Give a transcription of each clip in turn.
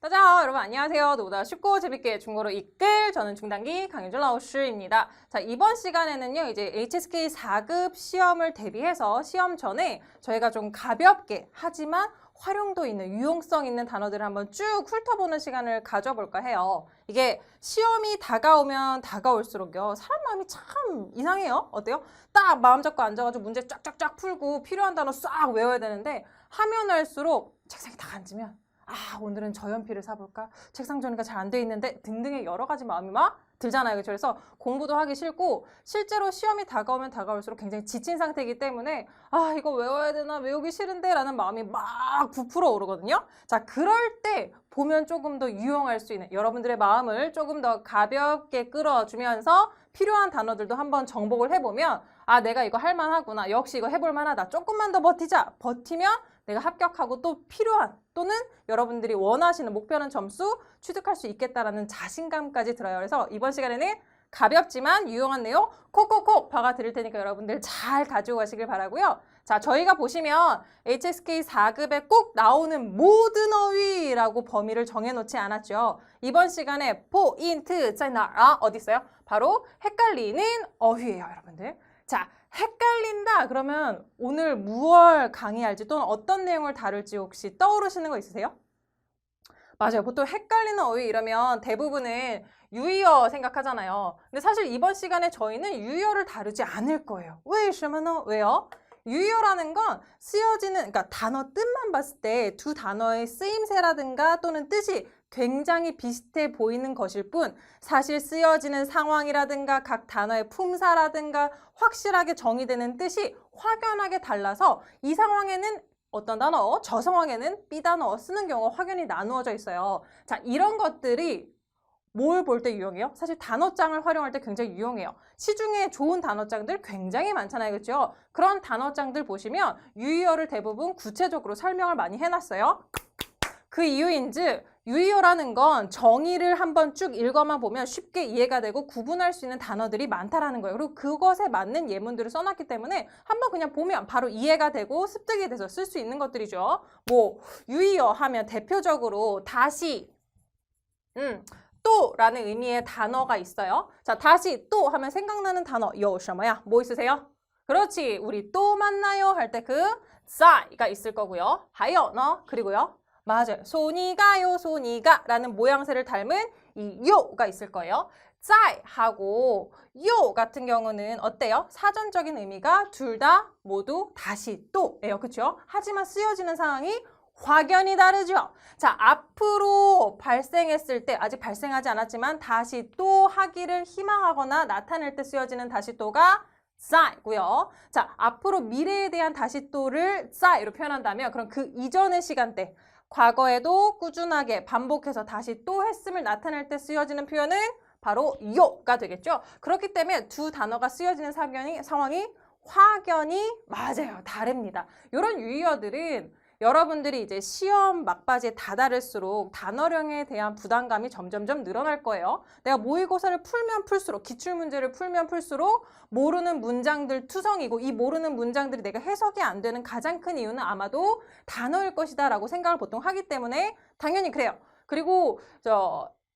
大家好, 여러분 안녕하세요. 너보다 쉽고 재밌게 중국어로 이끌 저는 중단기 강윤준 라오스입니다. 자, 이번 시간에는요, 이제 HSK 4급 시험을 대비해서 시험 전에 저희가 좀 가볍게 하지만 활용도 있는 유용성 있는 단어들을 한번 쭉 훑어보는 시간을 가져볼까 해요. 이게 시험이 다가오면 다가올수록요, 사람 마음이 참 이상해요. 어때요? 딱 마음 잡고 앉아가지고 문제 쫙쫙쫙 풀고 필요한 단어 싹 외워야 되는데 하면 할수록 책상에 딱 앉으면 오늘은 저 연필을 사볼까? 책상 정리가 잘 안 돼 있는데 등등의 여러 가지 마음이 막 들잖아요. 그렇죠? 그래서 공부도 하기 싫고 실제로 시험이 다가오면 다가올수록 굉장히 지친 상태이기 때문에 이거 외워야 되나? 외우기 싫은데? 라는 마음이 막 부풀어 오르거든요. 자, 그럴 때 보면 조금 더 유용할 수 있는 여러분들의 마음을 조금 더 가볍게 끌어주면서 필요한 단어들도 한번 정복을 해보면 내가 이거 할 만하구나. 역시 이거 해볼 만하다. 조금만 더 버티자. 버티면 내가 합격하고 또 필요한 또는 여러분들이 원하시는 목표는 점수 취득할 수 있겠다라는 자신감까지 들어요. 그래서 이번 시간에는 가볍지만 유용한 내용 콕콕콕 박아 드릴 테니까 여러분들 잘 가지고 가시길 바라고요. 자, 저희가 보시면 HSK 4급에 꼭 나오는 모든 어휘라고 범위를 정해놓지 않았죠. 이번 시간에 포인트 짜이나 어디 있어요? 바로 헷갈리는 어휘예요, 여러분들. 자, 헷갈린다 그러면 오늘 무얼 강의할지 또는 어떤 내용을 다룰지 혹시 떠오르시는 거 있으세요? 맞아요. 보통 헷갈리는 어휘 이러면 대부분은 유의어 생각하잖아요. 근데 사실 이번 시간에 저희는 유의어를 다루지 않을 거예요. 왜요? 유의어라는 건 쓰여지는, 그러니까 단어 뜻만 봤을 때 두 단어의 쓰임새라든가 또는 뜻이 굉장히 비슷해 보이는 것일 뿐 사실 쓰여지는 상황이라든가 각 단어의 품사라든가 확실하게 정의되는 뜻이 확연하게 달라서 이 상황에는 어떤 단어, 저 상황에는 B 단어 쓰는 경우가 확연히 나누어져 있어요. 자, 이런 것들이 뭘 볼 때 유용해요? 사실 단어장을 활용할 때 굉장히 유용해요. 시중에 좋은 단어장들 굉장히 많잖아요. 그렇죠? 그런 단어장들 보시면 유의어를 대부분 구체적으로 설명을 많이 해놨어요. 그 이유인즉 유의어라는 건 정의를 한번 쭉 읽어만 보면 쉽게 이해가 되고 구분할 수 있는 단어들이 많다라는 거예요. 그리고 그것에 맞는 예문들을 써놨기 때문에 한번 그냥 보면 바로 이해가 되고 습득이 돼서 쓸 수 있는 것들이죠. 유의어 하면 대표적으로 다시, 또 라는 의미의 단어가 있어요. 자, 다시 또 하면 생각나는 단어 요什么야? 뭐 있으세요? 그렇지, 우리 또 만나요 할 때 그 싸이가 있을 거고요. 하여 너 그리고요. 맞아요. 손이가요, 손이가 라는 모양새를 닮은 이 요가 있을 거예요. 짜이하고 요 같은 경우는 어때요? 사전적인 의미가 둘 다 모두 다시 또예요. 그렇죠? 하지만 쓰여지는 상황이 확연히 다르죠. 자, 앞으로 발생했을 때 아직 발생하지 않았지만 다시 또 하기를 희망하거나 나타낼 때 쓰여지는 다시 또가 싸이고요. 자, 앞으로 미래에 대한 다시 또를 싸이로 표현한다면 그럼 그 이전의 시간대 과거에도 꾸준하게 반복해서 다시 또 했음을 나타낼 때 쓰여지는 표현은 바로 요가 되겠죠. 그렇기 때문에 두 단어가 쓰여지는 상황이 확연히 맞아요. 다릅니다. 이런 유의어들은 여러분들이 이제 시험 막바지에 다다를수록 단어량에 대한 부담감이 점점점 늘어날 거예요. 내가 모의고사를 풀면 풀수록, 기출문제를 풀면 풀수록 모르는 문장들 투성이고 이 모르는 문장들이 내가 해석이 안 되는 가장 큰 이유는 아마도 단어일 것이다 라고 생각을 보통 하기 때문에 당연히 그래요. 그리고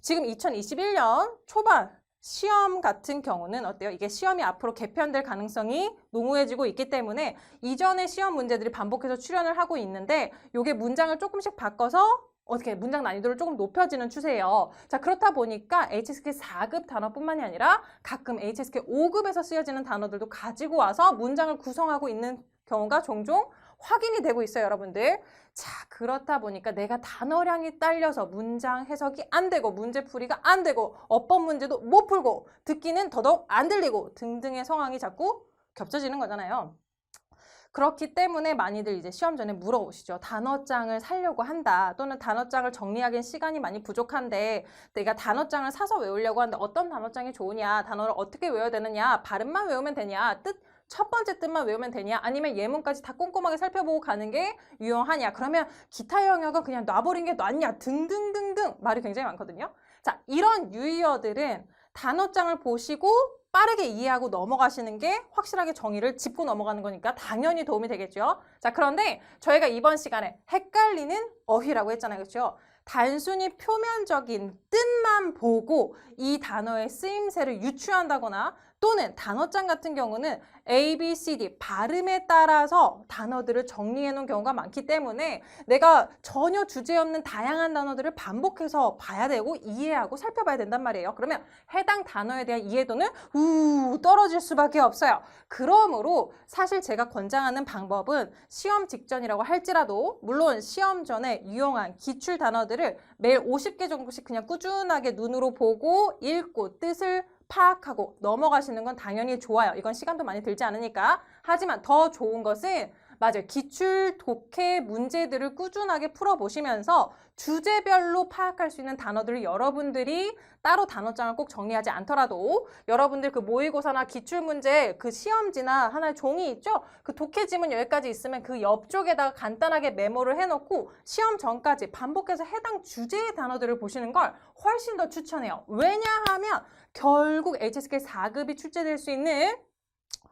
지금 2021년 초반 시험 같은 경우는 어때요? 이게 시험이 앞으로 개편될 가능성이 농후해지고 있기 때문에 이전의 시험 문제들이 반복해서 출연을 하고 있는데 이게 문장을 조금씩 바꿔서 어떻게 문장 난이도를 조금 높여지는 추세예요. 자, 그렇다 보니까 HSK 4급 단어뿐만이 아니라 가끔 HSK 5급에서 쓰여지는 단어들도 가지고 와서 문장을 구성하고 있는 경우가 종종 확인이 되고 있어요, 여러분들. 자, 그렇다 보니까 내가 단어량이 딸려서 문장 해석이 안 되고 문제풀이가 안 되고 어법 문제도 못 풀고 듣기는 더더욱 안 들리고 등등의 상황이 자꾸 겹쳐지는 거잖아요. 그렇기 때문에 많이들 이제 시험 전에 물어보시죠. 단어장을 사려고 한다. 또는 단어장을 정리하기엔 시간이 많이 부족한데 내가 단어장을 사서 외우려고 하는데 어떤 단어장이 좋으냐? 단어를 어떻게 외워야 되느냐? 발음만 외우면 되냐? 첫 번째 뜻만 외우면 되냐? 아니면 예문까지 다 꼼꼼하게 살펴보고 가는 게 유용하냐? 그러면 기타 영역은 그냥 놔버린 게 낫냐? 등등등등 말이 굉장히 많거든요. 자, 이런 유의어들은 단어장을 보시고 빠르게 이해하고 넘어가시는 게 확실하게 정의를 짚고 넘어가는 거니까 당연히 도움이 되겠죠. 자, 그런데 저희가 이번 시간에 헷갈리는 어휘라고 했잖아요. 그렇죠? 단순히 표면적인 뜻만 보고 이 단어의 쓰임새를 유추한다거나 또는 단어장 같은 경우는 A, B, C, D 발음에 따라서 단어들을 정리해 놓은 경우가 많기 때문에 내가 전혀 주제 없는 다양한 단어들을 반복해서 봐야 되고 이해하고 살펴봐야 된단 말이에요. 그러면 해당 단어에 대한 이해도는 떨어질 수밖에 없어요. 그러므로 사실 제가 권장하는 방법은 시험 직전이라고 할지라도 물론 시험 전에 유용한 기출 단어들을 매일 50개 정도씩 그냥 꾸준하게 눈으로 보고 읽고 뜻을 파악하고 넘어가시는 건 당연히 좋아요. 이건 시간도 많이 들지 않으니까. 하지만 더 좋은 것은 맞아요. 기출 독해 문제들을 꾸준하게 풀어보시면서 주제별로 파악할 수 있는 단어들을 여러분들이 따로 단어장을 꼭 정리하지 않더라도 여러분들 그 모의고사나 기출문제 그 시험지나 하나의 종이 있죠? 그 독해 지문 여기까지 있으면 그 옆쪽에다가 간단하게 메모를 해놓고 시험 전까지 반복해서 해당 주제의 단어들을 보시는 걸 훨씬 더 추천해요. 왜냐하면 결국 HSK 4급이 출제될 수 있는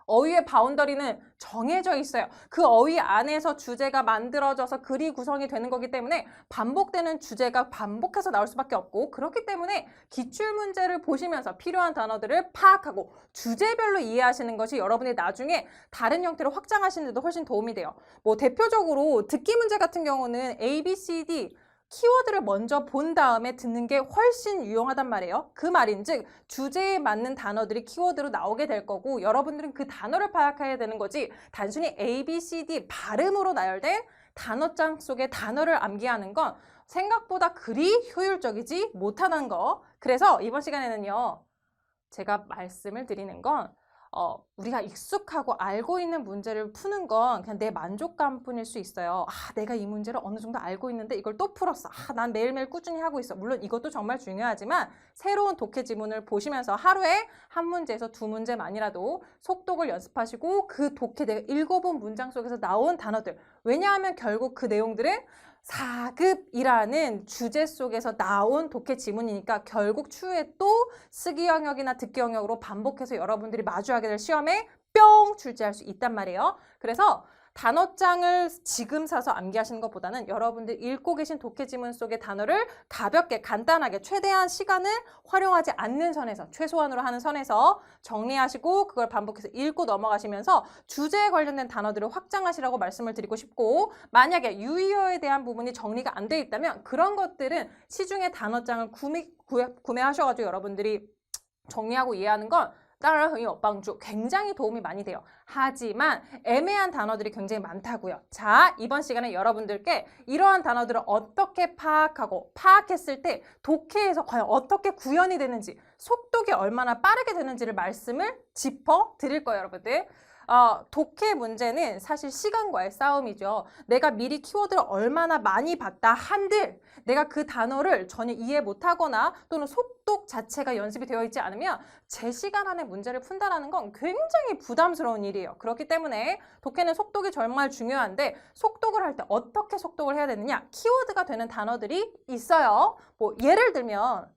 어휘의 바운더리는 정해져 있어요. 그 어휘 안에서 주제가 만들어져서 글이 구성이 되는 거기 때문에 반복되는 주제가 반복해서 나올 수밖에 없고 그렇기 때문에 기출문제를 보시면서 필요한 단어들을 파악하고 주제별로 이해하시는 것이 여러분이 나중에 다른 형태로 확장하시는 데도 훨씬 도움이 돼요. 뭐 대표적으로 듣기 문제 같은 경우는 A, B, C, D 키워드를 먼저 본 다음에 듣는 게 훨씬 유용하단 말이에요. 그 말인즉 주제에 맞는 단어들이 키워드로 나오게 될 거고 여러분들은 그 단어를 파악해야 되는 거지 단순히 A, B, C, D 발음으로 나열된 단어장 속에 단어를 암기하는 건 생각보다 그리 효율적이지 못하다는 거. 그래서 이번 시간에는요. 제가 말씀을 드리는 건 우리가 익숙하고 알고 있는 문제를 푸는 건 그냥 내 만족감뿐일 수 있어요. 내가 이 문제를 어느 정도 알고 있는데 이걸 또 풀었어. 난 매일매일 꾸준히 하고 있어. 물론 이것도 정말 중요하지만 새로운 독해 지문을 보시면서 하루에 한 문제에서 두 문제만이라도 속독을 연습하시고 그 독해 내가 읽어본 문장 속에서 나온 단어들. 왜냐하면 결국 그 내용들은 4급이라는 주제 속에서 나온 독해 지문이니까 결국 추후에 또 쓰기 영역이나 듣기 영역으로 반복해서 여러분들이 마주하게 될 시험에 뿅 출제할 수 있단 말이에요. 그래서 단어장을 지금 사서 암기하시는 것보다는 여러분들 읽고 계신 독해 지문 속의 단어를 가볍게 간단하게 최대한 시간을 활용하지 않는 선에서 최소한으로 하는 선에서 정리하시고 그걸 반복해서 읽고 넘어가시면서 주제에 관련된 단어들을 확장하시라고 말씀을 드리고 싶고 만약에 유의어에 대한 부분이 정리가 안 돼 있다면 그런 것들은 시중에 단어장을 구매하셔가지고 여러분들이 정리하고 이해하는 건 따라흥이 업방주 굉장히 도움이 많이 돼요. 하지만 애매한 단어들이 굉장히 많다고요. 자, 이번 시간에 여러분들께 이러한 단어들을 어떻게 파악하고 파악했을 때 독해에서 과연 어떻게 구현이 되는지 속독이 얼마나 빠르게 되는지를 말씀을 짚어 드릴 거예요, 여러분들. 독해 문제는 사실 시간과의 싸움이죠. 내가 미리 키워드를 얼마나 많이 봤다 한들 내가 그 단어를 전혀 이해 못하거나 또는 속독 자체가 연습이 되어 있지 않으면 제 시간 안에 문제를 푼다는 건 굉장히 부담스러운 일이에요. 그렇기 때문에 독해는 속독이 정말 중요한데 속독을 할 때 어떻게 속독을 해야 되느냐? 키워드가 되는 단어들이 있어요. 뭐 예를 들면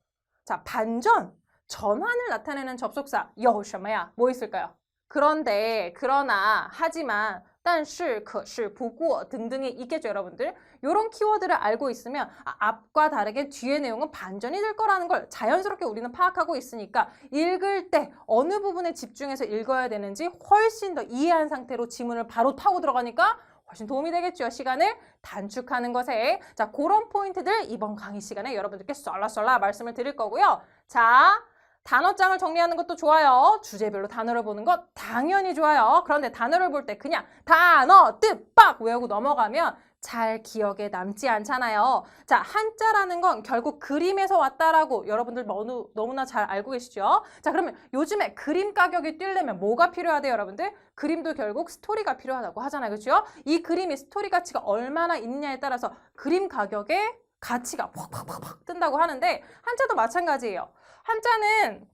자 반전, 전환을 나타내는 접속사 有什么呀? 뭐 있을까요? 그런데, 그러나, 하지만, 但是,可是,不过 등등이 있겠죠, 여러분들. 이런 키워드를 알고 있으면 앞과 다르게 뒤의 내용은 반전이 될 거라는 걸 자연스럽게 우리는 파악하고 있으니까 읽을 때 어느 부분에 집중해서 읽어야 되는지 훨씬 더 이해한 상태로 지문을 바로 타고 들어가니까 훨씬 도움이 되겠죠. 시간을 단축하는 것에. 자, 그런 포인트들 이번 강의 시간에 여러분들께 썰라썰라 말씀을 드릴 거고요. 자, 단어장을 정리하는 것도 좋아요. 주제별로 단어를 보는 것 당연히 좋아요. 그런데 단어를 볼 때 그냥 단어, 뜻, 빡 외우고 넘어가면 잘 기억에 남지 않잖아요. 자, 한자라는 건 결국 그림에서 왔다라고 여러분들 너무나 잘 알고 계시죠? 자, 그러면 요즘에 그림 가격이 뛰려면 뭐가 필요하대요, 여러분들? 그림도 결국 스토리가 필요하다고 하잖아요. 그렇죠? 이 그림이 스토리 가치가 얼마나 있느냐에 따라서 그림 가격의 가치가 팍팍팍팍 뜬다고 하는데 한자도 마찬가지예요. 한자는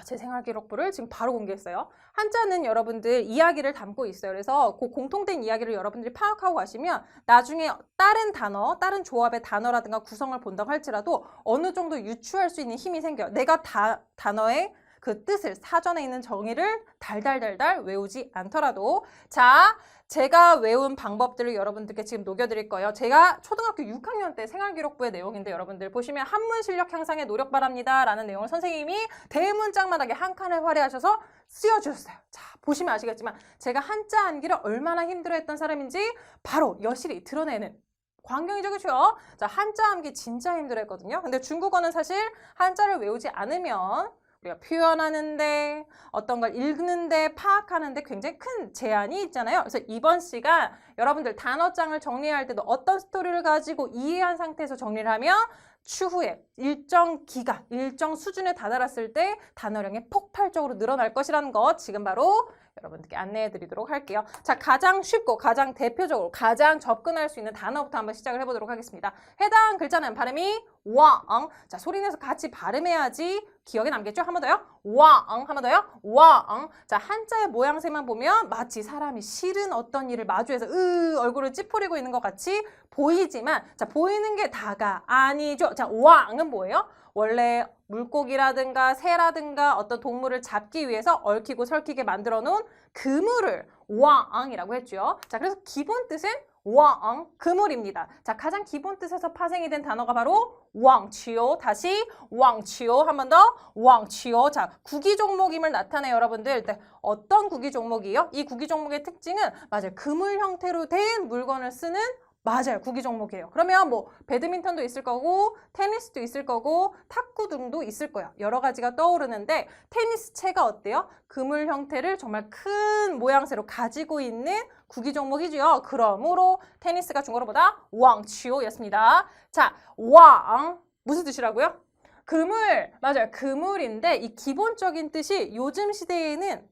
제 생활기록부를 지금 바로 공개했어요. 한자는 여러분들 이야기를 담고 있어요. 그래서 그 공통된 이야기를 여러분들이 파악하고 가시면 나중에 다른 단어, 다른 조합의 단어라든가 구성을 본다고 할지라도 어느 정도 유추할 수 있는 힘이 생겨요. 내가 단어의 그 뜻을 사전에 있는 정의를 달달달달 외우지 않더라도 자, 제가 외운 방법들을 여러분들께 지금 녹여드릴 거예요. 제가 초등학교 6학년 때 생활기록부의 내용인데 여러분들 보시면 한문 실력 향상에 노력 바랍니다 라는 내용을 선생님이 대문짝만하게 한 칸을 활용하셔서 쓰여주셨어요. 자, 보시면 아시겠지만 제가 한자 암기를 얼마나 힘들어했던 사람인지 바로 여실히 드러내는 광경이죠, 그렇죠? 자, 한자 암기 진짜 힘들었거든요. 근데 중국어는 사실 한자를 외우지 않으면 우리가 표현하는데 어떤 걸 읽는데 파악하는데 굉장히 큰 제한이 있잖아요. 그래서 이번 시간 여러분들 단어장을 정리할 때도 어떤 스토리를 가지고 이해한 상태에서 정리를 하면 추후에 일정 기간, 일정 수준에 다다랐을 때 단어량이 폭발적으로 늘어날 것이라는 것 지금 바로 여러분들께 안내해 드리도록 할게요. 자, 가장 쉽고 가장 대표적으로 가장 접근할 수 있는 단어부터 한번 시작을 해보도록 하겠습니다. 해당 글자는 발음이 왕. 자, 소리내서 같이 발음해야지 기억에 남겠죠? 한 번 더요. 왕. 한 번 더요. 왕. 자, 한자의 모양새만 보면 마치 사람이 싫은 어떤 일을 마주해서 얼굴을 찌푸리고 있는 것 같이 보이지만 자, 보이는 게 다가 아니죠. 자, 왕은 뭐예요? 원래 물고기라든가 새라든가 어떤 동물을 잡기 위해서 얽히고 설키게 만들어 놓은 그물을 왕이라고 했죠. 자, 그래서 기본 뜻은 왕, 그물입니다. 자, 가장 기본 뜻에서 파생이 된 단어가 바로 왕치오. 다시 왕치오. 한 번 더 왕치오. 자, 구기 종목임을 나타내요, 여러분들. 네, 어떤 구기 종목이에요? 이 구기 종목의 특징은 맞아요. 그물 형태로 된 물건을 쓰는 맞아요. 구기 종목이에요. 그러면 뭐 배드민턴도 있을 거고 테니스도 있을 거고 탁구 등도 있을 거예요. 여러 가지가 떠오르는데 테니스 채가 어때요? 그물 형태를 정말 큰 모양새로 가지고 있는 구기 종목이죠. 그러므로 테니스가 중국어보다 왕치오였습니다. 자, 왕 무슨 뜻이라고요? 그물, 맞아요. 그물인데 이 기본적인 뜻이 요즘 시대에는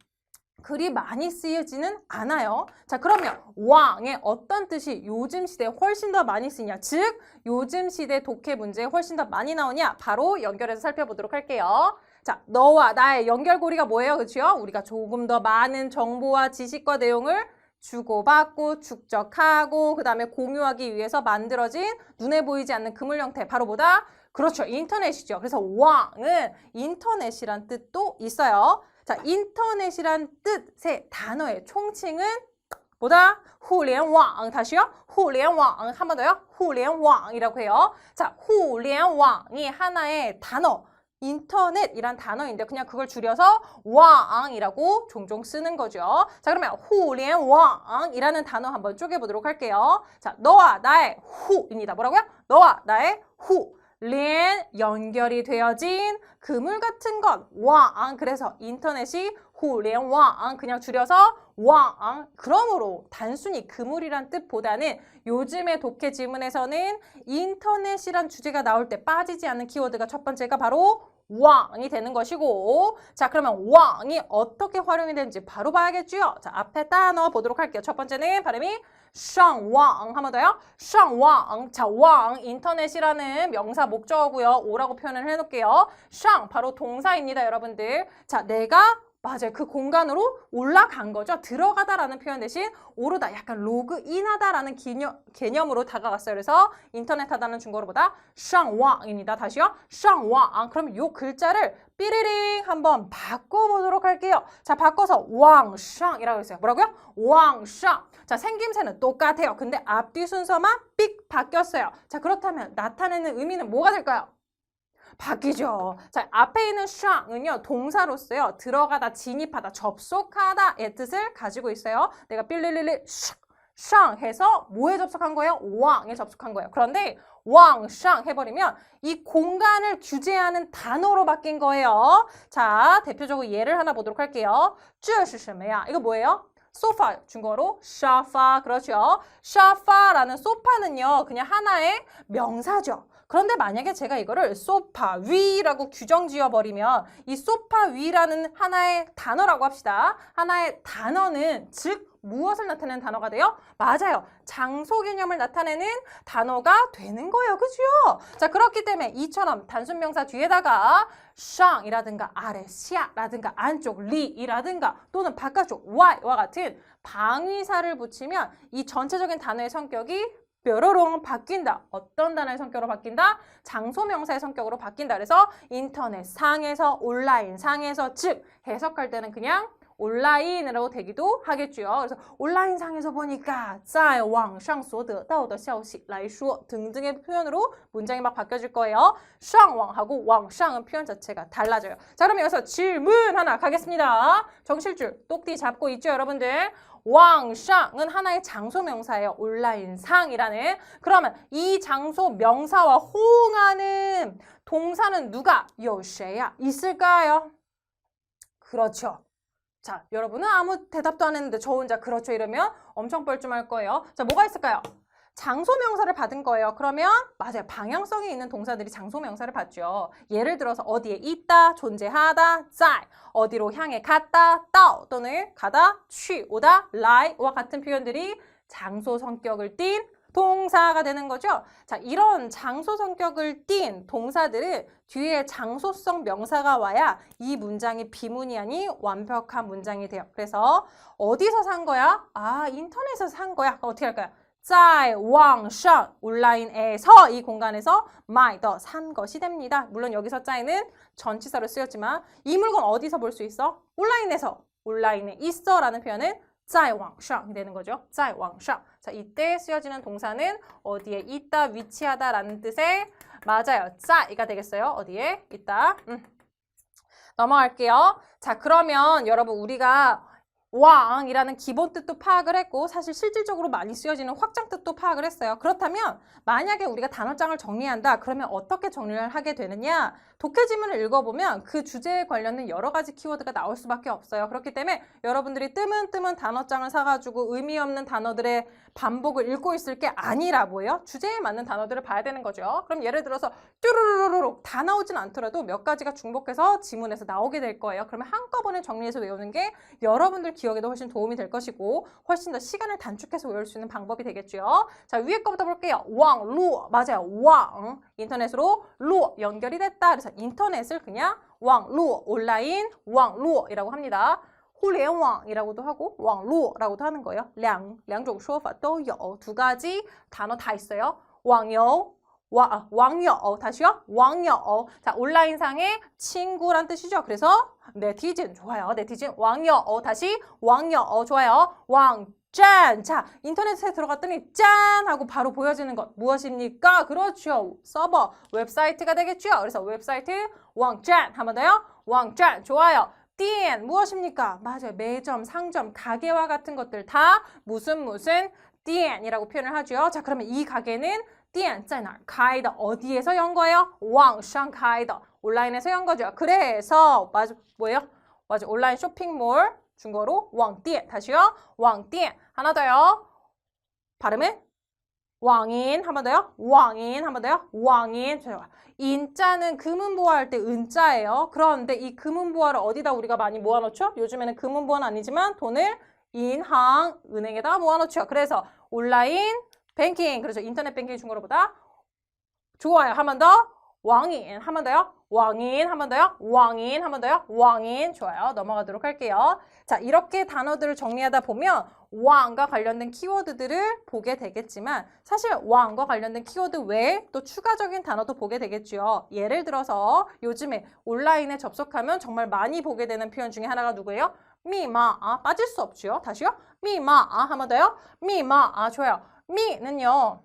그리 많이 쓰여지는 않아요. 자, 그러면 왕의 어떤 뜻이 요즘 시대에 훨씬 더 많이 쓰이냐? 즉, 요즘 시대 독해 문제에 훨씬 더 많이 나오냐? 바로 연결해서 살펴보도록 할게요. 자, 너와 나의 연결고리가 뭐예요? 그렇죠? 우리가 조금 더 많은 정보와 지식과 내용을 주고받고 축적하고 그 다음에 공유하기 위해서 만들어진 눈에 보이지 않는 그물 형태 바로 뭐다? 그렇죠. 인터넷이죠. 그래서 왕은 인터넷이란 뜻도 있어요. 자, 인터넷이란 뜻의 단어의 총칭은 뭐다? 후리안왕. 다시요. 후리안왕. 한 번 더요. 후리안왕이라고 해요. 자, 후리안왕이 하나의 단어, 인터넷이란 단어인데 그냥 그걸 줄여서 왕이라고 종종 쓰는 거죠. 자, 그러면 후리안왕이라는 단어 한번 쪼개보도록 할게요. 자, 너와 나의 후입니다. 뭐라고요? 너와 나의 후. 린 연결이 되어진 그물 같은 것 왕. 그래서 인터넷이 후리안 왕 그냥 줄여서 왕. 그러므로 단순히 그물이란 뜻보다는 요즘의 독해 지문에서는 인터넷이란 주제가 나올 때 빠지지 않는 키워드가 첫 번째가 바로 왕이 되는 것이고 자, 그러면 왕이 어떻게 활용이 되는지 바로 봐야겠죠. 자, 앞에 따 넣어 보도록 할게요. 첫 번째는 발음이 샹왕. 한 번 더요. 샹왕. 자, 왕 인터넷이라는 명사 목적어고요. 오라고 표현을 해놓을게요. 샹 바로 동사입니다, 여러분들. 자, 내가 맞아요. 그 공간으로 올라간 거죠. 들어가다라는 표현 대신 오르다, 약간 로그인하다라는 개념으로 다가갔어요. 그래서 인터넷 하다는 중국어로보다 샹왕입니다. 다시요. 샹왕. 그럼 이 글자를 삐리링 한번 바꿔보도록 할게요. 자, 바꿔서 왕샹이라고 했어요. 뭐라고요? 왕샹. 자, 생김새는 똑같아요. 근데 앞뒤 순서만 삑 바뀌었어요. 자, 그렇다면 나타내는 의미는 뭐가 될까요? 바뀌죠. 자, 앞에 있는 샹은요, 동사로서요, 들어가다, 진입하다, 접속하다의 뜻을 가지고 있어요. 내가 삘릴릴리 샹 해서 뭐에 접속한 거예요? 왕에 접속한 거예요. 그런데 왕샹 해버리면 이 공간을 규제하는 단어로 바뀐 거예요. 자, 대표적으로 예를 하나 보도록 할게요. 这是什么呀? 이거 뭐예요? 소파, 중국어로 샤파, 그렇죠. 샤파라는 소파는요, 그냥 하나의 명사죠. 그런데 만약에 제가 이거를 소파 위라고 규정 지어버리면 이 소파 위라는 하나의 단어라고 합시다. 하나의 단어는 즉 무엇을 나타내는 단어가 돼요? 맞아요. 장소 개념을 나타내는 단어가 되는 거예요. 그죠? 자, 그렇기 때문에 이처럼 단순 명사 뒤에다가 샹이라든가 아래 시아라든가 안쪽 리이라든가 또는 바깥쪽 와이와 같은 방위사를 붙이면 이 전체적인 단어의 성격이 뾰로롱 바뀐다. 어떤 단어의 성격으로 바뀐다? 장소 명사의 성격으로 바뀐다. 그래서 인터넷 상에서, 온라인 상에서, 즉 해석할 때는 그냥 온라인으로 되기도 하겠죠. 그래서 온라인 상에서 보니까 在网上所得到的消息来说 등등의 표현으로 문장이 막 바뀌어질 거예요. 上网하고 网上은 표현 자체가 달라져요. 자, 그럼 여기서 질문 하나 가겠습니다. 정실줄 똑띠 잡고 있죠, 여러분들? 网上은 하나의 장소 명사예요. 온라인 상이라는. 그러면 이 장소 명사와 호응하는 동사는 누가? 有谁야? 있을까요? 그렇죠. 자, 여러분은 아무 대답도 안 했는데 저 혼자 그렇죠 이러면 엄청 뻘쭘할 거예요. 자, 뭐가 있을까요? 장소 명사를 받은 거예요. 그러면 맞아요. 방향성이 있는 동사들이 장소 명사를 받죠. 예를 들어서 어디에 있다, 존재하다, 在, 어디로 향해 갔다, 到 또는 가다, 去, 오다, 来와 같은 표현들이 장소 성격을 띤 동사가 되는 거죠. 자, 이런 장소 성격을 띤 동사들은 뒤에 장소성 명사가 와야 이 문장이 비문이 아닌 완벽한 문장이 돼요. 그래서 어디서 산 거야? 아, 인터넷에서 산 거야. 그럼 어떻게 할까요? 在网上 온라인에서 이 공간에서 买的 산 것이 됩니다. 물론 여기서 在는 전치사로 쓰였지만 이 물건 어디서 볼 수 있어? 온라인에서. 온라인에 있어 라는 표현은 在网上 되는 거죠. 在网上. 자, 이때 쓰여지는 동사는 어디에 있다, 위치하다 라는 뜻의 맞아요. 在가 되겠어요. 어디에 있다. 넘어갈게요. 자, 그러면 여러분 우리가 왕이라는 기본 뜻도 파악을 했고 사실 실질적으로 많이 쓰여지는 확장 뜻도 파악을 했어요. 그렇다면 만약에 우리가 단어장을 정리한다. 그러면 어떻게 정리를 하게 되느냐? 독해지문을 읽어보면 그 주제에 관련된 여러 가지 키워드가 나올 수밖에 없어요. 그렇기 때문에 여러분들이 뜨문뜨문 단어장을 사가지고 의미 없는 단어들의 반복을 읽고 있을 게 아니라 뭐예요? 주제에 맞는 단어들을 봐야 되는 거죠. 그럼 예를 들어서 뚜루루루룩 다 나오진 않더라도 몇 가지가 중복해서 지문에서 나오게 될 거예요. 그러면 한꺼번에 정리해서 외우는 게 여러분들 기억에도 훨씬 도움이 될 것이고 훨씬 더 시간을 단축해서 외울 수 있는 방법이 되겠죠. 자, 위에 거부터 볼게요. 왕, 루, 맞아요. 왕, 인터넷으로 루 연결이 됐다. 그래서 인터넷을 그냥 왕, 루, 온라인, 왕, 루이라고 합니다. 互联网이라고도 하고 网络라고도 하는 거예요. 两种说法都有. 두 가지 단어 다 있어요. 网友,网友, 다시요. 网友. 자, 온라인상의 친구란 뜻이죠. 그래서 네티즌 좋아요. 네티즌 网友 다시 网友 좋아요. 网站. 자, 인터넷에 들어갔더니 짠 하고 바로 보여지는 것 무엇입니까? 그렇죠. 서버, 웹사이트가 되겠죠. 그래서 웹사이트 网站 한 번 더요. 网站 좋아요. 店 무엇입니까? 맞아요. 매점, 상점, 가게와 같은 것들 다 무슨 店이라고 표현을 하죠. 자, 그러면 이 가게는 店在哪儿开的 어디에서 연 거예요? 网上开的 온라인에서 연 거죠. 그래서 맞아 뭐예요? 맞아 온라인 쇼핑몰 중국어로 网店 다시요. 网店 하나 더요. 발음은 왕인 한 번 더요. 왕인 한 번 더요. 왕인. 인자는 금은보화할 때 은자예요. 그런데 이 금은보화를 어디다 우리가 많이 모아놓죠? 요즘에는 금은보화는 아니지만 돈을 인항, 은행에다 모아놓죠. 그래서 온라인 뱅킹, 그렇죠. 인터넷 뱅킹 중국어로보다 좋아요. 한 번 더. 왕인 한 번 더요. 왕인 한 번 더요. 왕인 한 번 더요. 왕인 좋아요. 넘어가도록 할게요. 자, 이렇게 단어들을 정리하다 보면 왕과 관련된 키워드들을 보게 되겠지만 사실 왕과 관련된 키워드 외에 또 추가적인 단어도 보게 되겠죠. 예를 들어서 요즘에 온라인에 접속하면 정말 많이 보게 되는 표현 중에 하나가 누구예요? 미마, 빠질 수 없죠. 다시요. 미마, 한 번 더요. 미마, 좋아요. 미는요.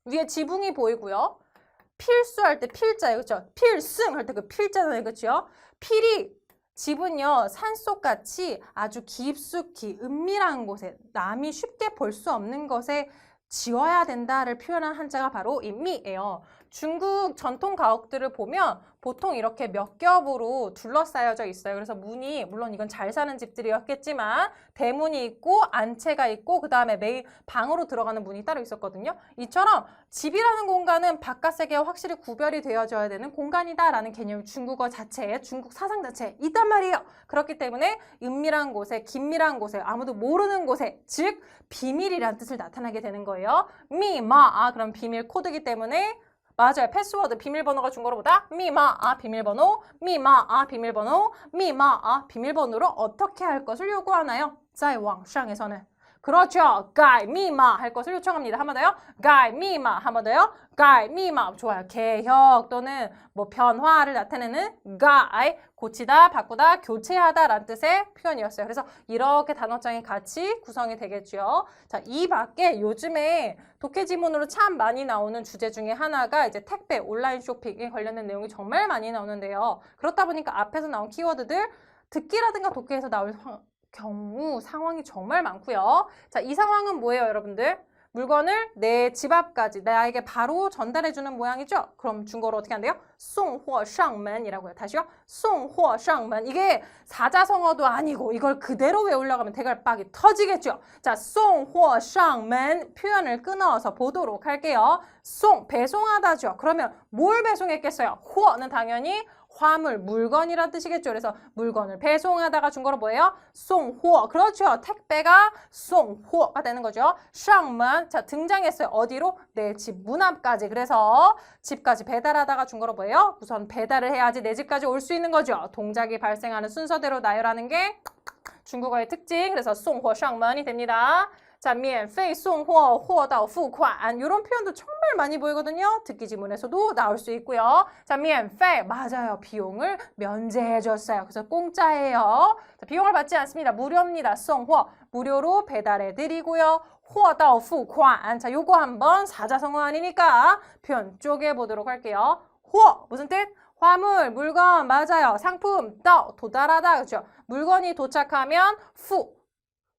위에 지붕이 보이고요. 필수할 때 필자예요. 그렇죠? 필승할 때 그 필자잖아요. 그렇죠? 필이 집은요. 산속같이 아주 깊숙이 은밀한 곳에 남이 쉽게 볼 수 없는 것에 지어야 된다를 표현한 한자가 바로 이 미예요. 중국 전통 가옥들을 보면 보통 이렇게 몇 겹으로 둘러싸여져 있어요. 그래서 문이 물론 이건 잘 사는 집들이었겠지만 대문이 있고 안채가 있고 그 다음에 메인 방으로 들어가는 문이 따로 있었거든요. 이처럼 집이라는 공간은 바깥 세계와 확실히 구별이 되어져야 되는 공간이다라는 개념이 중국어 자체에 중국 사상 자체에 있단 말이에요. 그렇기 때문에 은밀한 곳에 긴밀한 곳에 아무도 모르는 곳에 즉 비밀이란 뜻을 나타나게 되는 거예요. 미마 그럼 비밀 코드이기 때문에 맞아요. 패스워드, 비밀번호가 중국어로보다 미마, 비밀번호, 미마, 비밀번호, 미마, 비밀번호로 어떻게 할 것을 요구하나요? 在网上에서는. 그렇죠. 改密码 할 것을 요청합니다. 한 번 더요. 改密码 한 번 더요. 改密码 좋아요. 개혁 또는 뭐 변화를 나타내는 改 고치다, 바꾸다, 교체하다 라는 뜻의 표현이었어요. 그래서 이렇게 단어장이 같이 구성이 되겠죠. 자, 이 밖에 요즘에 독해 지문으로 참 많이 나오는 주제 중에 하나가 이제 택배, 온라인 쇼핑에 관련된 내용이 정말 많이 나오는데요. 그렇다 보니까 앞에서 나온 키워드들 듣기라든가 독해에서 나올 경우 상황이 정말 많고요. 자, 이 상황은 뭐예요, 여러분들? 물건을 내 집 앞까지 나에게 바로 전달해주는 모양이죠? 그럼 중국어로 어떻게 한대요? 送货上门이라고요. 다시요. 送货上门. 이게 사자성어도 아니고 이걸 그대로 외우려고 하면 대갈박이 터지겠죠? 자, 送货上门 표현을 끊어서 보도록 할게요. 송, 배송하다죠. 그러면 뭘 배송했겠어요? 货는 당연히 화물, 물건이라는 뜻이겠죠. 그래서 물건을 배송하다가 중국어로 뭐예요? 送货. 그렇죠. 택배가 送货가 되는 거죠. 上门. 자, 등장했어요. 어디로? 내 집 문 앞까지. 그래서 집까지 배달하다가 중국어로 뭐예요? 우선 배달을 해야지 내 집까지 올 수 있는 거죠. 동작이 발생하는 순서대로 나열하는 게 중국어의 특징. 그래서 送货上门이 됩니다. 자, 免费送货,货到付款 이런 표현도 정말 많이 보이거든요. 듣기 지문에서도 나올 수 있고요. 자, 免费 맞아요. 비용을 면제해줬어요. 그래서 공짜예요. 자, 비용을 받지 않습니다. 무료입니다. 送货 무료로 배달해드리고요. 货到付款 자, 요거 한번 사자성어 아니니까 표현 쪼개보도록 할게요. 货 무슨 뜻? 화물, 물건 맞아요. 상품, 到 도달하다 그렇죠. 물건이 도착하면 付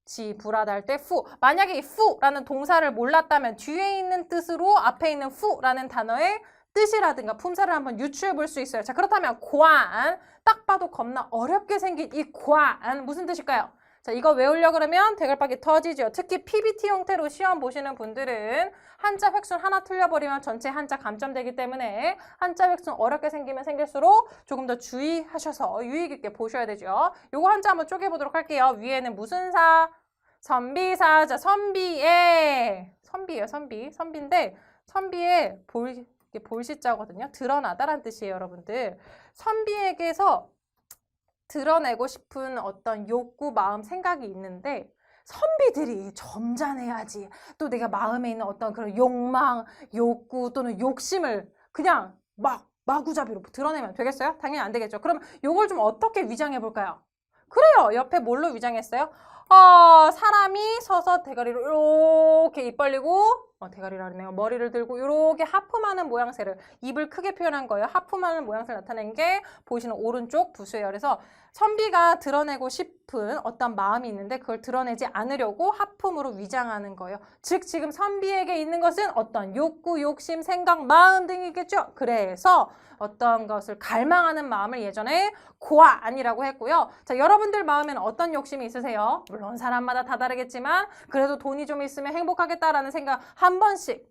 지불하다 할 때 후. 만약에 이 후라는 동사를 몰랐다면 뒤에 있는 뜻으로 앞에 있는 후라는 단어의 뜻이라든가 품사를 한번 유추해 볼 수 있어요. 자, 그렇다면 관, 딱 봐도 겁나 어렵게 생긴 이 관 무슨 뜻일까요? 자, 이거 외우려고 그러면 대갈박이 터지죠. 특히 PPT 형태로 시험 보시는 분들은 한자 획순 하나 틀려버리면 전체 한자 감점되기 때문에 한자 획순 어렵게 생기면 생길수록 조금 더 주의하셔서 유의 깊게 보셔야 되죠. 요거 한자 한번 쪼개보도록 할게요. 위에는 무슨 사? 선비사. 자, 선비의 선비예요. 선비인데 선비의 볼시자거든요. 드러나다라는 뜻이에요, 여러분들. 선비에게서 드러내고 싶은 어떤 욕구, 마음, 생각이 있는데 선비들이 점잖해야지. 또 내가 마음에 있는 어떤 그런 욕망, 욕구 또는 욕심을 그냥 마구잡이로 드러내면 되겠어요? 당연히 안 되겠죠. 그럼 요걸 좀 어떻게 위장해 볼까요? 그래요. 옆에 뭘로 위장했어요? 사람이 서서 대가리로 이렇게 입 벌리고 대가리라 그러네요. 머리를 들고 이렇게 하품하는 모양새를 입을 크게 표현한 거예요. 하품하는 모양새를 나타낸 게 보이시는 오른쪽 부수예요. 그래서 선비가 드러내고 싶은 어떤 마음이 있는데 그걸 드러내지 않으려고 하품으로 위장하는 거예요. 즉 지금 선비에게 있는 것은 어떤 욕구, 욕심, 생각, 마음 등이겠죠. 그래서 어떤 것을 갈망하는 마음을 예전에 고아안이라고 했고요. 자, 여러분들 마음에는 어떤 욕심이 있으세요? 물론 사람마다 다 다르겠지만 그래도 돈이 좀 있으면 행복하겠다라는 생각 한 번씩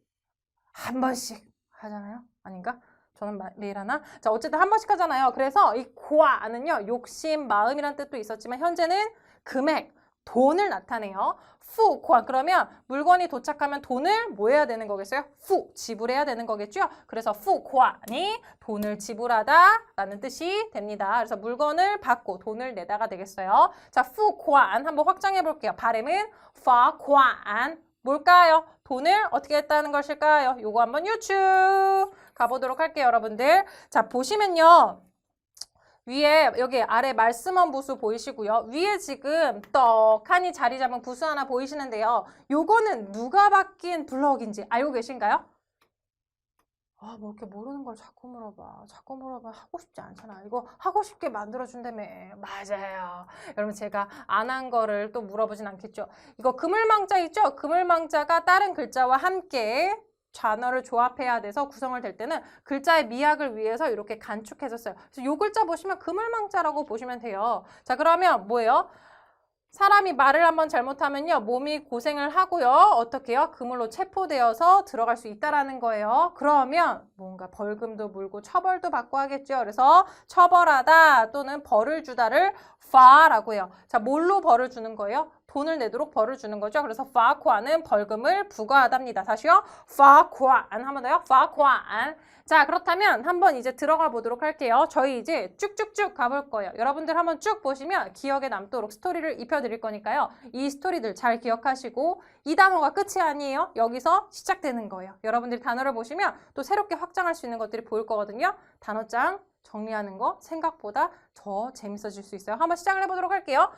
하잖아요? 아닌가? 저는 매일 하나? 자, 어쨌든 한 번씩 하잖아요. 그래서 이 고아는요, 욕심, 마음이란 뜻도 있었지만 현재는 금액, 돈을 나타내요. 후, 고아. 그러면 물건이 도착하면 돈을 뭐 해야 되는 거겠어요? 후, 지불해야 되는 거겠죠? 그래서 후, 고아니 돈을 지불하다 라는 뜻이 됩니다. 그래서 물건을 받고 돈을 내다가 되겠어요. 자, 후, 고안 한번 확장해 볼게요. 발음은 파, 고안. 뭘까요? 돈을 어떻게 했다는 것일까요? 요거 한번 유추 가보도록 할게요, 여러분들. 자, 보시면요. 위에 여기 아래 말씀원 부수 보이시고요. 위에 지금 떡하니 자리 잡은 부수 하나 보이시는데요. 요거는 누가 바뀐 블럭인지 알고 계신가요? 뭐 이렇게 모르는 걸 자꾸 물어봐. 하고 싶지 않잖아. 이거 하고 싶게 만들어준다며. 맞아요. 여러분 제가 안 한 거를 또 물어보진 않겠죠. 이거 그물망자 있죠? 그물망자가 다른 글자와 함께 단어를 조합해야 돼서 구성을 될 때는 글자의 미학을 위해서 이렇게 간축해줬어요. 그래서 요 글자 보시면 그물망자라고 보시면 돼요. 자, 그러면 뭐예요? 사람이 말을 한번 잘못하면요. 몸이 고생을 하고요. 어떻게 해요? 그물로 체포되어서 들어갈 수 있다라는 거예요. 그러면 뭔가 벌금도 물고 처벌도 받고 하겠죠. 그래서 처벌하다 또는 벌을 주다를 파라고 해요. 자, 뭘로 벌을 주는 거예요? 돈을 내도록 벌을 주는 거죠. 그래서 파관은 벌금을 부과하답니다. 다시요. 파관. 한 번 더요. 파관. 자, 그렇다면 한번 이제 들어가 보도록 할게요. 저희 이제 쭉쭉쭉 가볼 거예요. 여러분들 한번 쭉 보시면 기억에 남도록 스토리를 입혀드릴 거니까요. 이 스토리들 잘 기억하시고 이 단어가 끝이 아니에요. 여기서 시작되는 거예요. 여러분들이 단어를 보시면 또 새롭게 확장할 수 있는 것들이 보일 거거든요. 단어장 정리하는 거 생각보다 더 재밌어질 수 있어요. 한번 시작을 해보도록 할게요.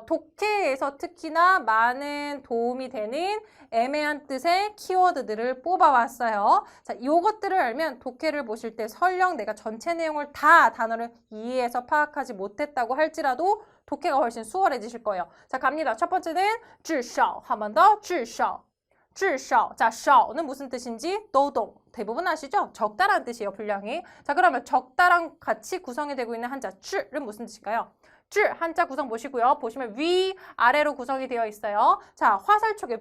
독해에서 특히나 많은 도움이 되는 애매한 뜻의 키워드들을 뽑아왔어요. 자, 요것들을 알면 독해를 보실 때 설령 내가 전체 내용을 다 단어를 이해해서 파악하지 못했다고 할지라도 독해가 훨씬 수월해지실 거예요. 자, 갑니다. 첫 번째는 至少, 한 번 더, 至少. 至少. 자, 少는 무슨 뜻인지 도동. 대부분 아시죠? 적다라는 뜻이에요, 분량이. 자, 그러면 적다랑 같이 구성이 되고 있는 한자 至는 무슨 뜻일까요? 至 한자 구성 보시고요. 보시면 위, 아래로 구성이 되어 있어요. 자, 화살촉에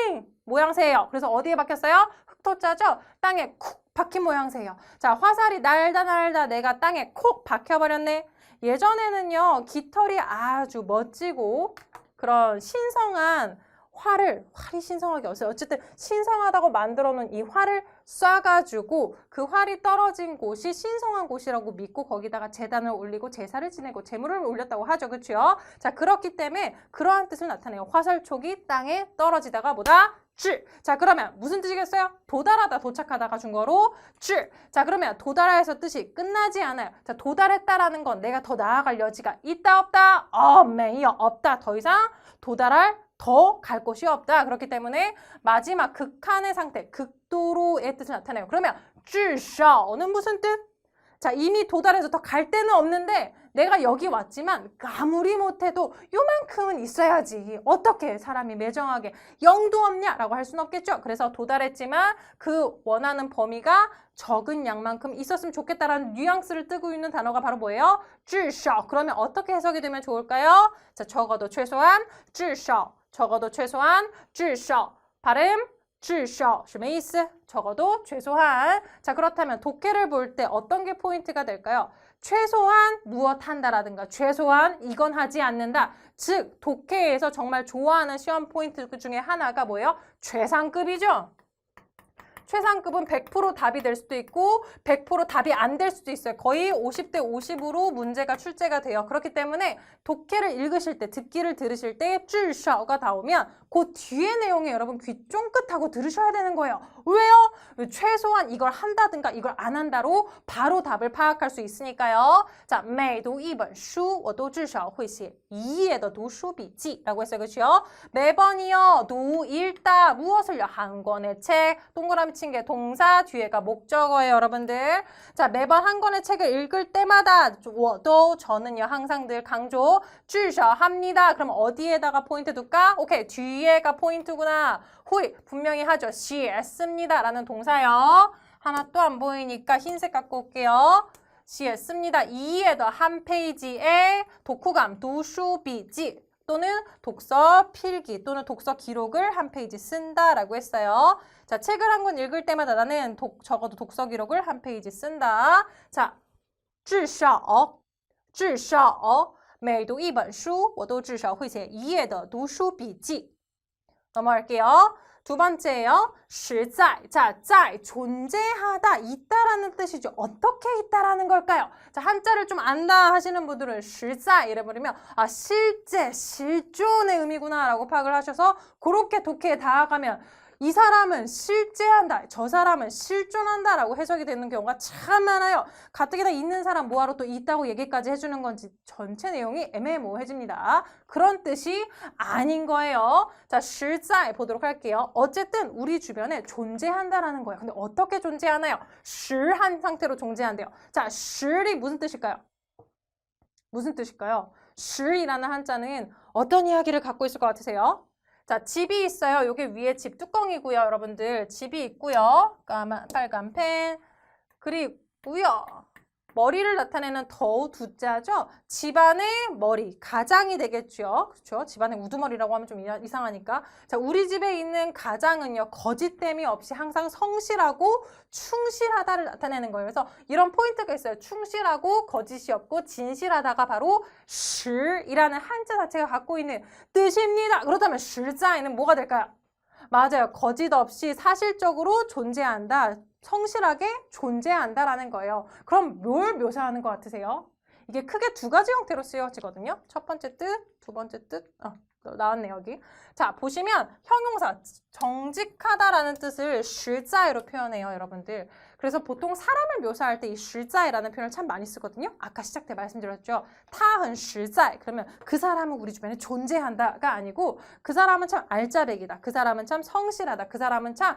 윙! 모양새예요. 그래서 어디에 박혔어요? 흑토자죠? 땅에 쿡 박힌 모양새예요. 자, 화살이 날다 내가 땅에 콕 박혀버렸네. 예전에는요, 깃털이 아주 멋지고 그런 신성한 활이 신성하게 없어요. 어쨌든 신성하다고 만들어 놓은 이 활을 쏴가지고 그 활이 떨어진 곳이 신성한 곳이라고 믿고 거기다가 제단을 올리고 제사를 지내고 제물을 올렸다고 하죠. 그렇죠? 자, 그렇기 때문에 그러한 뜻을 나타내요. 화살촉이 땅에 떨어지다가 뭐다? 至. 자, 그러면 무슨 뜻이겠어요? 도달하다, 도착하다가 중거로 至. 자, 그러면 도달해서 뜻이 끝나지 않아요. 자, 도달했다라는 건 내가 더 나아갈 여지가 있다, 없다? 매요. 없다. 더 이상 도달할 더 갈 곳이 없다. 그렇기 때문에 마지막 극한의 상태, 극도로의 뜻을 나타내요. 그러면 至少는 무슨 뜻? 자, 이미 도달해서 더 갈 데는 없는데 내가 여기 왔지만 아무리 못해도 요만큼은 있어야지. 어떻게 사람이 매정하게 0도 없냐라고 할 수는 없겠죠. 그래서 도달했지만 그 원하는 범위가 적은 양만큼 있었으면 좋겠다라는 뉘앙스를 띠고 있는 단어가 바로 뭐예요? 至少. 그러면 어떻게 해석이 되면 좋을까요? 자, 적어도 최소한 至少. 적어도 최소한 至少. 발음 至少什么意思? 적어도 최소한. 자, 그렇다면 독해를 볼 때 어떤 게 포인트가 될까요? 최소한 무엇 한다라든가 최소한 이건 하지 않는다. 즉, 독해에서 정말 좋아하는 시험 포인트 중에 하나가 뭐예요? 최상급이죠. 최상급은 100% 답이 될 수도 있고 100% 답이 안 될 수도 있어요. 거의 50대 50으로 문제가 출제가 돼요. 그렇기 때문에 독해를 읽으실 때, 듣기를 들으실 때 至少가 나오면 그 뒤에 내용에 여러분 귀 쫑긋하고 들으셔야 되는 거예요. 왜요? 최소한 이걸 한다든가 이걸 안 한다로 바로 답을 파악할 수 있으니까요. 자, 每读一本书我都至少会写一页的读书笔记라고 했어요. 그렇죠? 매번이요. 읽다. 무엇을요? 한 권의 책. 동그라미 친 게 동사, 뒤에가 목적어예요, 여러분들. 자, 매번 한 권의 책을 읽을 때마다 我都 저는요, 항상 늘 강조 至少 합니다. 그럼 어디에다가 포인트 둘까? 오케이, 뒤에가 포인트구나. 후이 분명히 하죠. 写습니다 라는 동사요. 하나 또 안 보이니까 흰색 갖고 올게요. 写습니다. 2页的 한 페이지에 독후감 读书笔记 또는 독서 필기 또는 독서 기록을 한 페이지 쓴다라고 했어요. 자, 책을 한 권 읽을 때마다 나는 적어도 독서 기록을 한 페이지 쓴다. 자, 至少每读一本书我都至少会写一页的读书笔记 넘어갈게요. 두 번째예요. 实在. 자, 在 존재하다, 있다라는 뜻이죠. 어떻게 있다라는 걸까요? 자, 한자를 좀 안다 하시는 분들은 实在 이래버리면 실제, 실존의 의미구나라고 파악을 하셔서 그렇게 독해에 다가가면 이 사람은 실제한다, 저 사람은 실존한다라고 해석이 되는 경우가 참 많아요. 가뜩이나 있는 사람 뭐하러 또 있다고 얘기까지 해주는 건지 전체 내용이 애매모호해집니다. 그런 뜻이 아닌 거예요. 자, 实在 보도록 할게요. 어쨌든 우리 주변에 존재한다라는 거예요. 근데 어떻게 존재하나요? 实한 상태로 존재한대요. 자, 实이 무슨 뜻일까요? 무슨 뜻일까요? 实이라는 한자는 어떤 이야기를 갖고 있을 것 같으세요? 자, 집이 있어요. 여기 위에 집 뚜껑이고요, 여러분들. 집이 있고요. 빨간 펜. 그리고요. 머리를 나타내는 더 두자죠. 집안의 머리, 가장이 되겠죠. 그렇죠? 집안의 우두머리라고 하면 좀 이상하니까. 자, 우리 집에 있는 가장은요. 거짓됨이 없이 항상 성실하고 충실하다를 나타내는 거예요. 그래서 이런 포인트가 있어요. 충실하고 거짓이 없고 진실하다가 바로 실이라는 한자 자체가 갖고 있는 뜻입니다. 그렇다면 실자에는 뭐가 될까요? 맞아요. 거짓 없이 사실적으로 존재한다. 성실하게 존재한다라는 거예요. 그럼 뭘 묘사하는 것 같으세요? 이게 크게 두 가지 형태로 쓰여지거든요. 첫 번째 뜻, 두 번째 뜻. 나왔네 여기. 자, 보시면 형용사 정직하다라는 뜻을 실자이로 표현해요, 여러분들. 그래서 보통 사람을 묘사할 때 이 실자이라는 표현을 참 많이 쓰거든요. 아까 시작 때 말씀드렸죠. 타은 실자이. 그러면 그 사람은 우리 주변에 존재한다가 아니고 그 사람은 참 알짜배기다. 그 사람은 참 성실하다. 그 사람은 참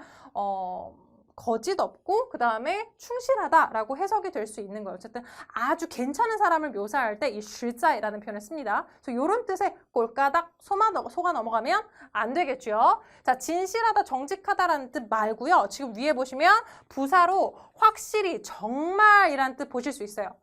거짓 없고 그 다음에 충실하다라고 해석이 될 수 있는 거예요. 어쨌든 아주 괜찮은 사람을 묘사할 때 이 실자이라는 표현을 씁니다. 그래서 이런 뜻의 꼴까닥 속아 넘어가면 안 되겠죠. 자, 진실하다, 정직하다라는 뜻 말고요. 지금 위에 보시면 부사로 확실히 정말이라는 뜻 보실 수 있어요.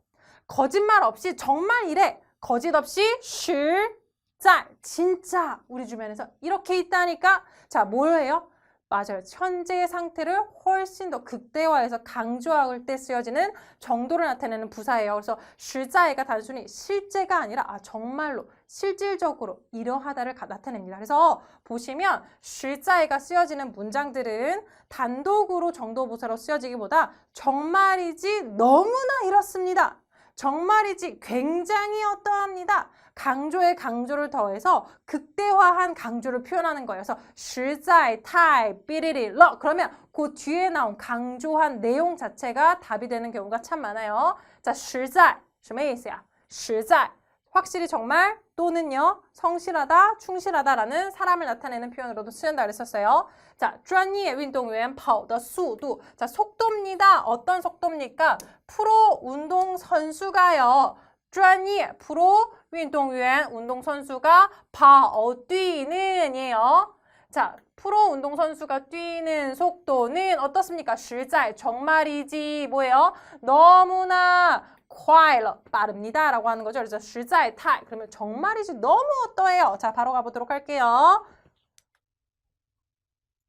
거짓말 없이 정말 이래. 거짓 없이 실자, 진짜 우리 주변에서 이렇게 있다니까. 자, 뭐예요? 맞아요. 현재의 상태를 훨씬 더 극대화해서 강조할 때 쓰여지는 정도를 나타내는 부사예요. 그래서 실자이가 단순히 실제가 아니라 정말로 실질적으로 이러하다를 나타냅니다. 그래서 보시면 실자이가 쓰여지는 문장들은 단독으로 정도부사로 쓰여지기보다 정말이지 너무나 이렇습니다. 정말이지 굉장히 어떠합니다. 강조에 강조를 더해서 극대화한 강조를 표현하는 거예요. 그래서 实在太 삐리리 러 그러면 그 뒤에 나온 강조한 내용 자체가 답이 되는 경우가 참 많아요. 자, 实在什么意思呀? 实在 확실히 정말 또는요 성실하다, 충실하다라는 사람을 나타내는 표현으로도 쓰인다 그랬었어요. 자, 专业运动员跑的速度 자, 속도입니다. 어떤 속도입니까? 프로 운동 선수가요. 专业 프로 运动员 운동선수가 跑 뛰는 이에요. 자, 프로 운동선수가 뛰는 속도는 어떻습니까? 实在 정말이지 뭐예요? 너무나 快了 빠릅니다 라고 하는 거죠. 그래서 实在太 그러면 정말이지 너무 어떠해요? 자, 바로 가보도록 할게요.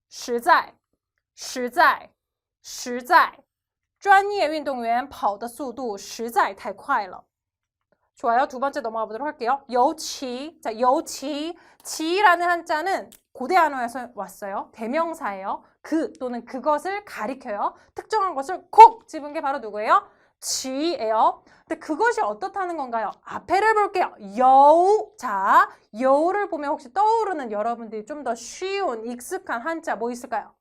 实在实在实在专业运动员跑的速度实在太快了 좋아요. 두 번째 넘어가 보도록 할게요. 尤其 자, 尤其 지라는 한자는 고대 한어에서 왔어요. 대명사예요. 그 또는 그것을 가리켜요. 특정한 것을 콕 집은 게 바로 누구예요? 지예요. 근데 그것이 어떻다는 건가요? 앞에를 볼게요. 여우. 자, 여우를 보면 혹시 떠오르는 여러분들이 좀 더 쉬운, 익숙한 한자 뭐 있을까요?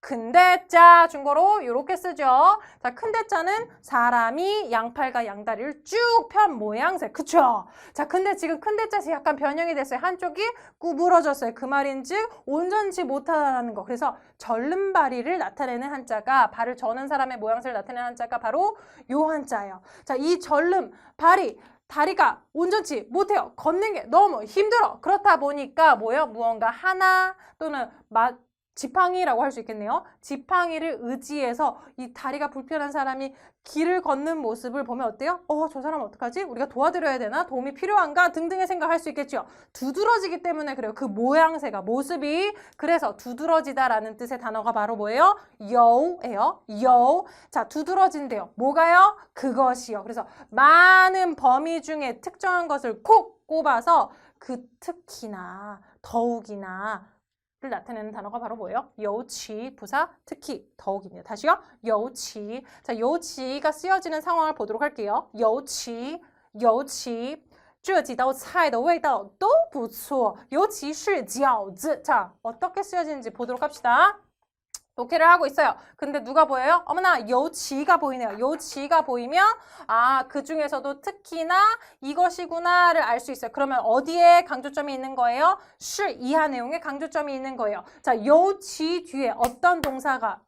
큰대자 중국어로 이렇게 쓰죠. 자, 큰대자는 사람이 양팔과 양다리를 쭉 편 모양새. 그쵸? 자, 근데 지금 큰대자에서 약간 변형이 됐어요. 한쪽이 구부러졌어요. 그 말인즉 온전치 못하다는 거. 그래서 절름발이를 나타내는 한자가 발을 저는 사람의 모양새를 나타내는 한자가 바로 요 한자예요. 자, 이 절름, 발이 다리가 온전치 못해요. 걷는 게 너무 힘들어. 그렇다 보니까 뭐예요? 무언가 하나 또는 지팡이라고 할 수 있겠네요. 지팡이를 의지해서 이 다리가 불편한 사람이 길을 걷는 모습을 보면 어때요? 저 사람 어떡하지? 우리가 도와드려야 되나? 도움이 필요한가? 등등의 생각할 수 있겠죠. 두드러지기 때문에 그래요. 그 모양새가, 모습이. 그래서 두드러지다라는 뜻의 단어가 바로 뭐예요? 여우예요. 여우. 자, 두드러진대요. 뭐가요? 그것이요. 그래서 많은 범위 중에 특정한 것을 콕 꼽아서 그 특히나, 더욱이나 를 나타내는 단어가 바로 뭐예요? 尤其 부사 특히 더욱입니다. 다시요. 尤其 자, 尤其가 쓰여지는 상황을 보도록 할게요. 尤其尤其这几道菜的味道都不错尤其是饺子 자, 어떻게 쓰여지는지 보도록 합시다. 독해를 하고 있어요. 근데 누가 보여요? 어머나, 여치가 보이네요. 여치가 보이면 그 중에서도 특히나 이것이구나를 알 수 있어요. 그러면 어디에 강조점이 있는 거예요? 시 이하 내용에 강조점이 있는 거예요. 자, 여치 뒤에 어떤 동사가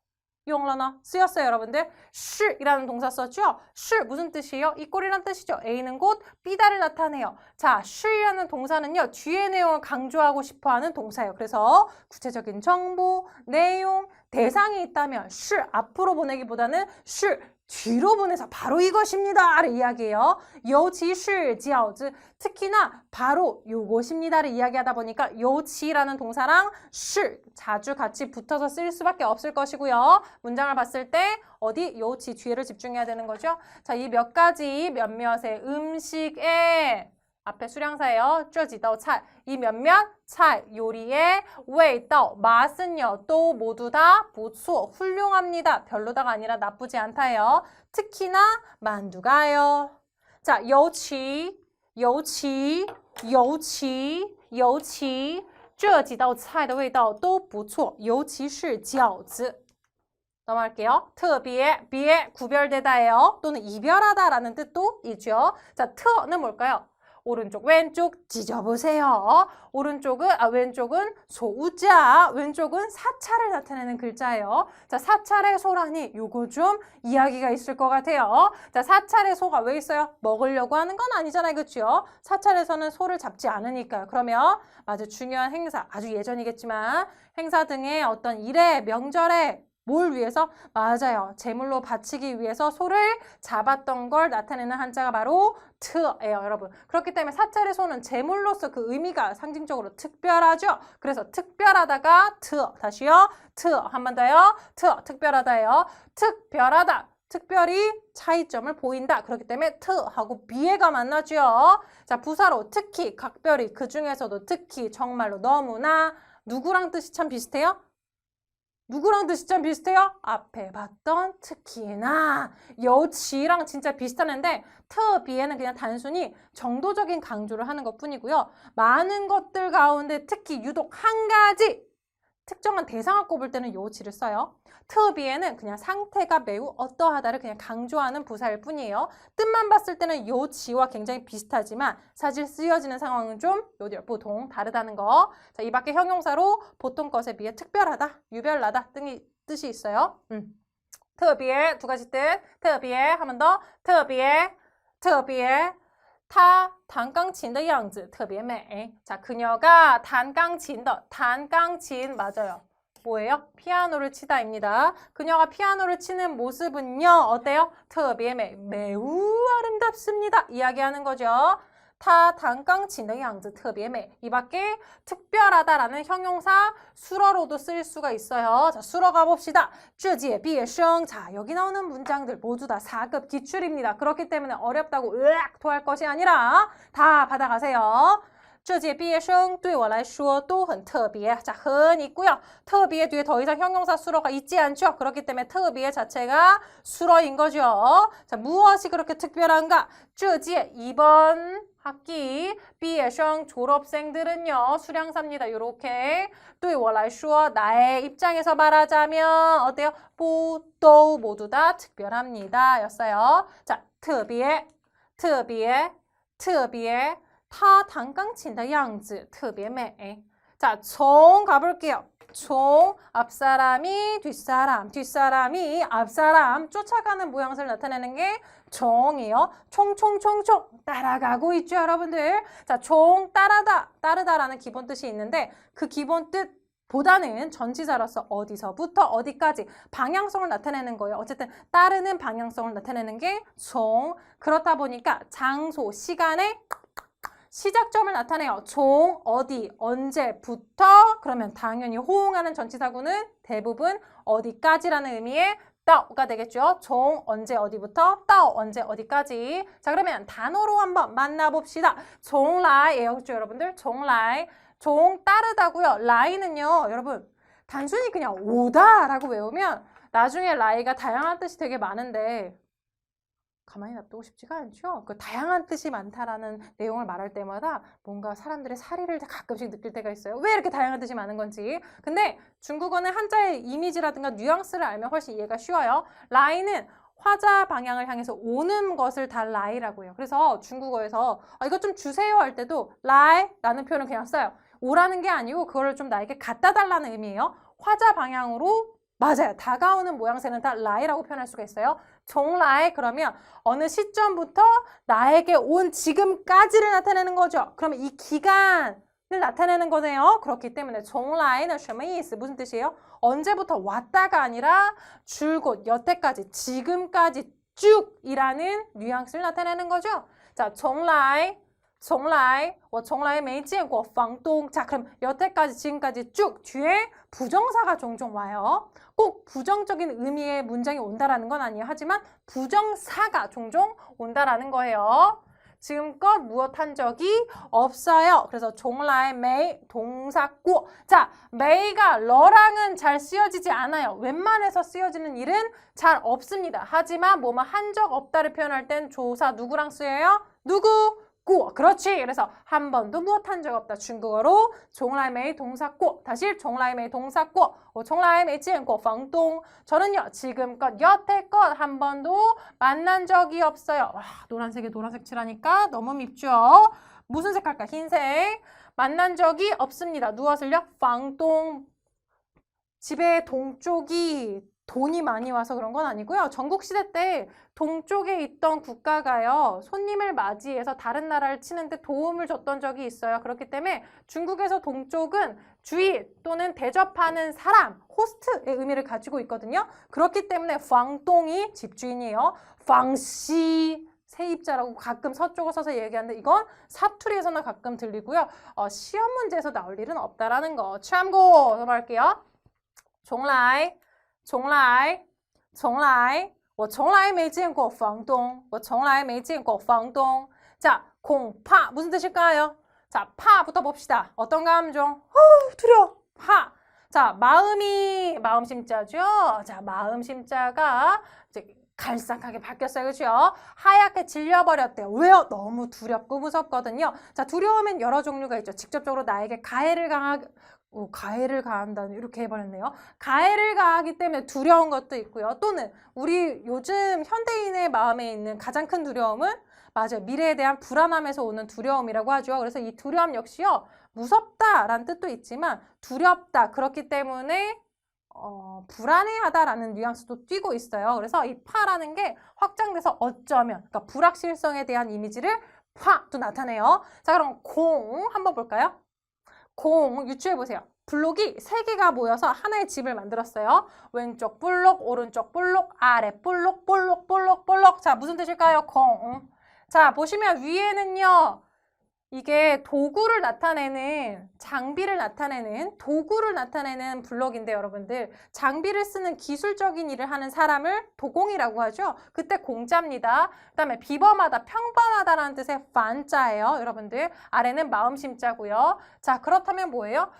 용러너 쓰였어요, 여러분들. 시이라는 동사 썼죠? 시 무슨 뜻이에요? 이 꼴이란 뜻이죠. A는 곧 B다를 나타내요. 자, 시이라는 동사는요, 뒤에 내용을 강조하고 싶어하는 동사예요. 그래서 구체적인 정보, 내용, 대상이 있다면 시 앞으로 보내기보다는 시 뒤로 보내서 바로 이것입니다를 이야기해요. 尤其是饺子 특히나 바로 요것입니다를 이야기하다 보니까 尤其라는 동사랑 是 자주 같이 붙어서 쓸 수밖에 없을 것이고요. 문장을 봤을 때 어디 尤其 뒤에를 집중해야 되는 거죠. 자, 이 몇 가지 몇몇의 음식에 앞에 수량사예요. 这几道菜 이 몇몇 菜 요리의 味道 맛은요 또 모두 다 不错 훌륭합니다. 별로다가 아니라 나쁘지 않다예요. 특히나 만두가요. 자, 尤其这几道菜的味道都不错尤其是饺子 넘어갈게요. 特别, 비에 구별되다예요. 또는 이별하다라는 뜻도 있죠. 자, 트는 뭘까요? 오른쪽, 왼쪽 뒤져보세요. 왼쪽은 소우자, 왼쪽은 사찰을 나타내는 글자예요. 자, 사찰의 소라니 요거 좀 이야기가 있을 것 같아요. 자, 사찰의 소가 왜 있어요? 먹으려고 하는 건 아니잖아요. 그렇죠? 사찰에서는 소를 잡지 않으니까요. 그러면 아주 중요한 행사, 아주 예전이겠지만 행사 등의 어떤 일에, 명절에 뭘 위해서? 맞아요. 제물로 바치기 위해서 소를 잡았던 걸 나타내는 한자가 바로 트예요, 여러분. 그렇기 때문에 사찰의 소는 제물로서 그 의미가 상징적으로 특별하죠. 그래서 특별하다가 트, 다시요. 트, 한 번 더요. 트, 특별하다예요. 특별하다. 특별히 차이점을 보인다. 그렇기 때문에 트하고 비애가 만나죠. 자, 부사로 특히, 각별히, 그 중에서도 특히, 정말로, 너무나 누구랑 뜻이 참 비슷해요? 누구랑 뜻이 참 비슷해요? 앞에 봤던 특히나 여치랑 진짜 비슷하는데 특비에는 그냥 단순히 정도적인 강조를 하는 것뿐이고요. 많은 것들 가운데 특히 유독 한 가지 특정한 대상을 꼽을 때는 여치를 써요. 특비에는 그냥 상태가 매우 어떠하다를 그냥 강조하는 부사일 뿐이에요. 뜻만 봤을 때는 여치와 굉장히 비슷하지만 사실 쓰여지는 상황은 좀 보통 다르다는 거. 자, 이 밖에 형용사로 보통 것에 비해 특별하다, 유별나다 등의 뜻이 있어요. 特别 두 가지 뜻. 特别 한 번 더. 特别他弹钢琴的样子特别美. 자, 그녀가 단钢琴맞아요. 뭐예요? 피아노를 치다입니다. 그녀가 피아노를 치는 모습은요, 어때요? 特别美, 매우 아름답습니다. 이야기하는 거죠. 他弹钢琴的样子特别美. 이 밖에 특별하다라는 형용사 수러로도 쓸 수가 있어요. 자, 수러 가봅시다. 这届毕业生. 자, 여기 나오는 문장들 모두 다 4급 기출입니다. 그렇기 때문에 어렵다고 으악 토할 것이 아니라 다 받아가세요. 这届毕业生对我来说都很特别. 자, 很 있고요. 特别 뒤에 더 이상 형용사 수러가 있지 않죠. 그렇기 때문에 特别 자체가 수러인 거죠. 자, 무엇이 그렇게 특별한가? 这届 이번 학기 毕业生 졸업생들은요. 수량사입니다. 요렇게 对我来说 나의 입장에서 말하자면 어때요? 또 모두 다 특별합니다. 였어요. 자, 特别他弹钢琴的样子特别美. 자, 종 가볼게요. 종, 앞사람이 뒷사람이 앞사람 쫓아가는 모양새를 나타내는 게 종이에요. 총총총총 따라가고 있죠, 여러분들. 자, 종 따르다라는 기본 뜻이 있는데 그 기본 뜻 보다는 전치사로서 어디서부터 어디까지 방향성을 나타내는 거예요. 어쨌든 따르는 방향성을 나타내는 게 종. 그렇다 보니까 장소, 시간에 시작점을 나타내요. 종, 어디, 언제부터? 그러면 당연히 호응하는 전치사구는 대부분 어디까지라는 의미의 따오가 되겠죠. 종, 언제, 어디부터? 따오, 언제, 어디까지? 자, 그러면 단어로 한번 만나봅시다. 종라이예요. 그렇죠, 여러분들? 종라이. 종 따르다고요. 라이는요, 여러분, 단순히 그냥 오다라고 외우면 나중에 라이가 다양한 뜻이 되게 많은데 가만히 놔두고 싶지가 않죠. 그 다양한 뜻이 많다라는 내용을 말할 때마다 뭔가 사람들의 사리를 가끔씩 느낄 때가 있어요. 왜 이렇게 다양한 뜻이 많은 건지. 근데 중국어는 한자의 이미지라든가 뉘앙스를 알면 훨씬 이해가 쉬워요. 라이는 화자 방향을 향해서 오는 것을 다 라이라고 해요. 그래서 중국어에서 이거 좀 주세요 할 때도 라이라는 표현을 그냥 써요. 오라는 게 아니고 그거를 좀 나에게 갖다 달라는 의미예요. 화자 방향으로 맞아요. 다가오는 모양새는 다 라이라고 표현할 수가 있어요. 종라이 그러면 어느 시점부터 나에게 온 지금까지를 나타내는 거죠. 그러면 이 기간을 나타내는 거네요. 그렇기 때문에 종라이는 什么意思? 무슨 뜻이에요? 언제부터 왔다가 아니라 줄곧 여태까지 지금까지 쭉이라는 뉘앙스를 나타내는 거죠. 자, 从来我从来没见过房东. 자, 그럼 여태까지 지금까지 쭉 뒤에 부정사가 종종 와요. 꼭 부정적인 의미의 문장이 온다라는 건 아니에요. 하지만 부정사가 종종 온다라는 거예요. 지금껏 무엇 한 적이 없어요. 그래서 从来没 동사 过. 자, 메이가 러랑은 잘 쓰여지지 않아요. 웬만해서 쓰여지는 일은 잘 없습니다. 하지만 뭐뭐 한 적 없다를 표현할 땐 조사 누구랑 쓰여요? 누구? 过. 그렇지. 그래서 한 번도 무엇 한 적 없다. 중국어로 从来没 동사 过. 다시 从来没 동사 过. 我从来没见过房东. 저는요. 지금껏 여태껏 한 번도 만난 적이 없어요. 와, 노란색에 노란색 칠하니까 너무 밉죠. 무슨 색 할까? 흰색. 만난 적이 없습니다. 무엇을요? 房东. 집에 동쪽이 돈이 많이 와서 그런 건 아니고요. 전국시대 때 동쪽에 있던 국가가요. 손님을 맞이해서 다른 나라를 치는데 도움을 줬던 적이 있어요. 그렇기 때문에 중국에서 동쪽은 주인 또는 대접하는 사람, 호스트의 의미를 가지고 있거든요. 그렇기 때문에 방동이 집주인이에요. 방시 세입자라고 가끔 서쪽을 써서 얘기하는데 이건 사투리에서나 가끔 들리고요. 시험 문제에서 나올 일은 없다라는 거 참고 넘어갈게요. 从来我从来没见过房东. 我从来没见过房东. 자, 공파 무슨 뜻일까요? 자, 파부터 봅시다. 어떤 감정? 두려워. 파. 자, 마음 심자죠. 자, 마음 심자가 이제 갈싹하게 바뀌었어요. 그렇죠? 하얗게 질려버렸대요. 왜요? 너무 두렵고 무섭거든요. 자, 두려움엔 여러 종류가 있죠. 직접적으로 나에게 가해를 가한다는 이렇게 해버렸네요. 가해를 가하기 때문에 두려운 것도 있고요. 또는 우리 요즘 현대인의 마음에 있는 가장 큰 두려움은 맞아요. 미래에 대한 불안함에서 오는 두려움이라고 하죠. 그래서 이 두려움 역시요. 무섭다라는 뜻도 있지만 두렵다. 그렇기 때문에 불안해하다라는 뉘앙스도 띄고 있어요. 그래서 이 파라는 게 확장돼서 어쩌면 그러니까 불확실성에 대한 이미지를 파도 나타내요. 자, 그럼 공 한번 볼까요? 공 유추해보세요. 블록이 3개가 모여서 하나의 집을 만들었어요. 왼쪽 볼록, 오른쪽 볼록, 아래 볼록, 볼록, 볼록, 볼록. 자, 무슨 뜻일까요? 공. 자, 보시면 위에는요. 이게 도구를 나타내는, 장비를 나타내는, 도구를 나타내는 블록인데 여러분들 장비를 쓰는 기술적인 일을 하는 사람을 도공이라고 하죠. 그때 공자입니다. 그 다음에 비범하다, 평범하다라는 뜻의 반자예요. 여러분들 아래는 마음심자고요. 자, 그렇다면 뭐예요?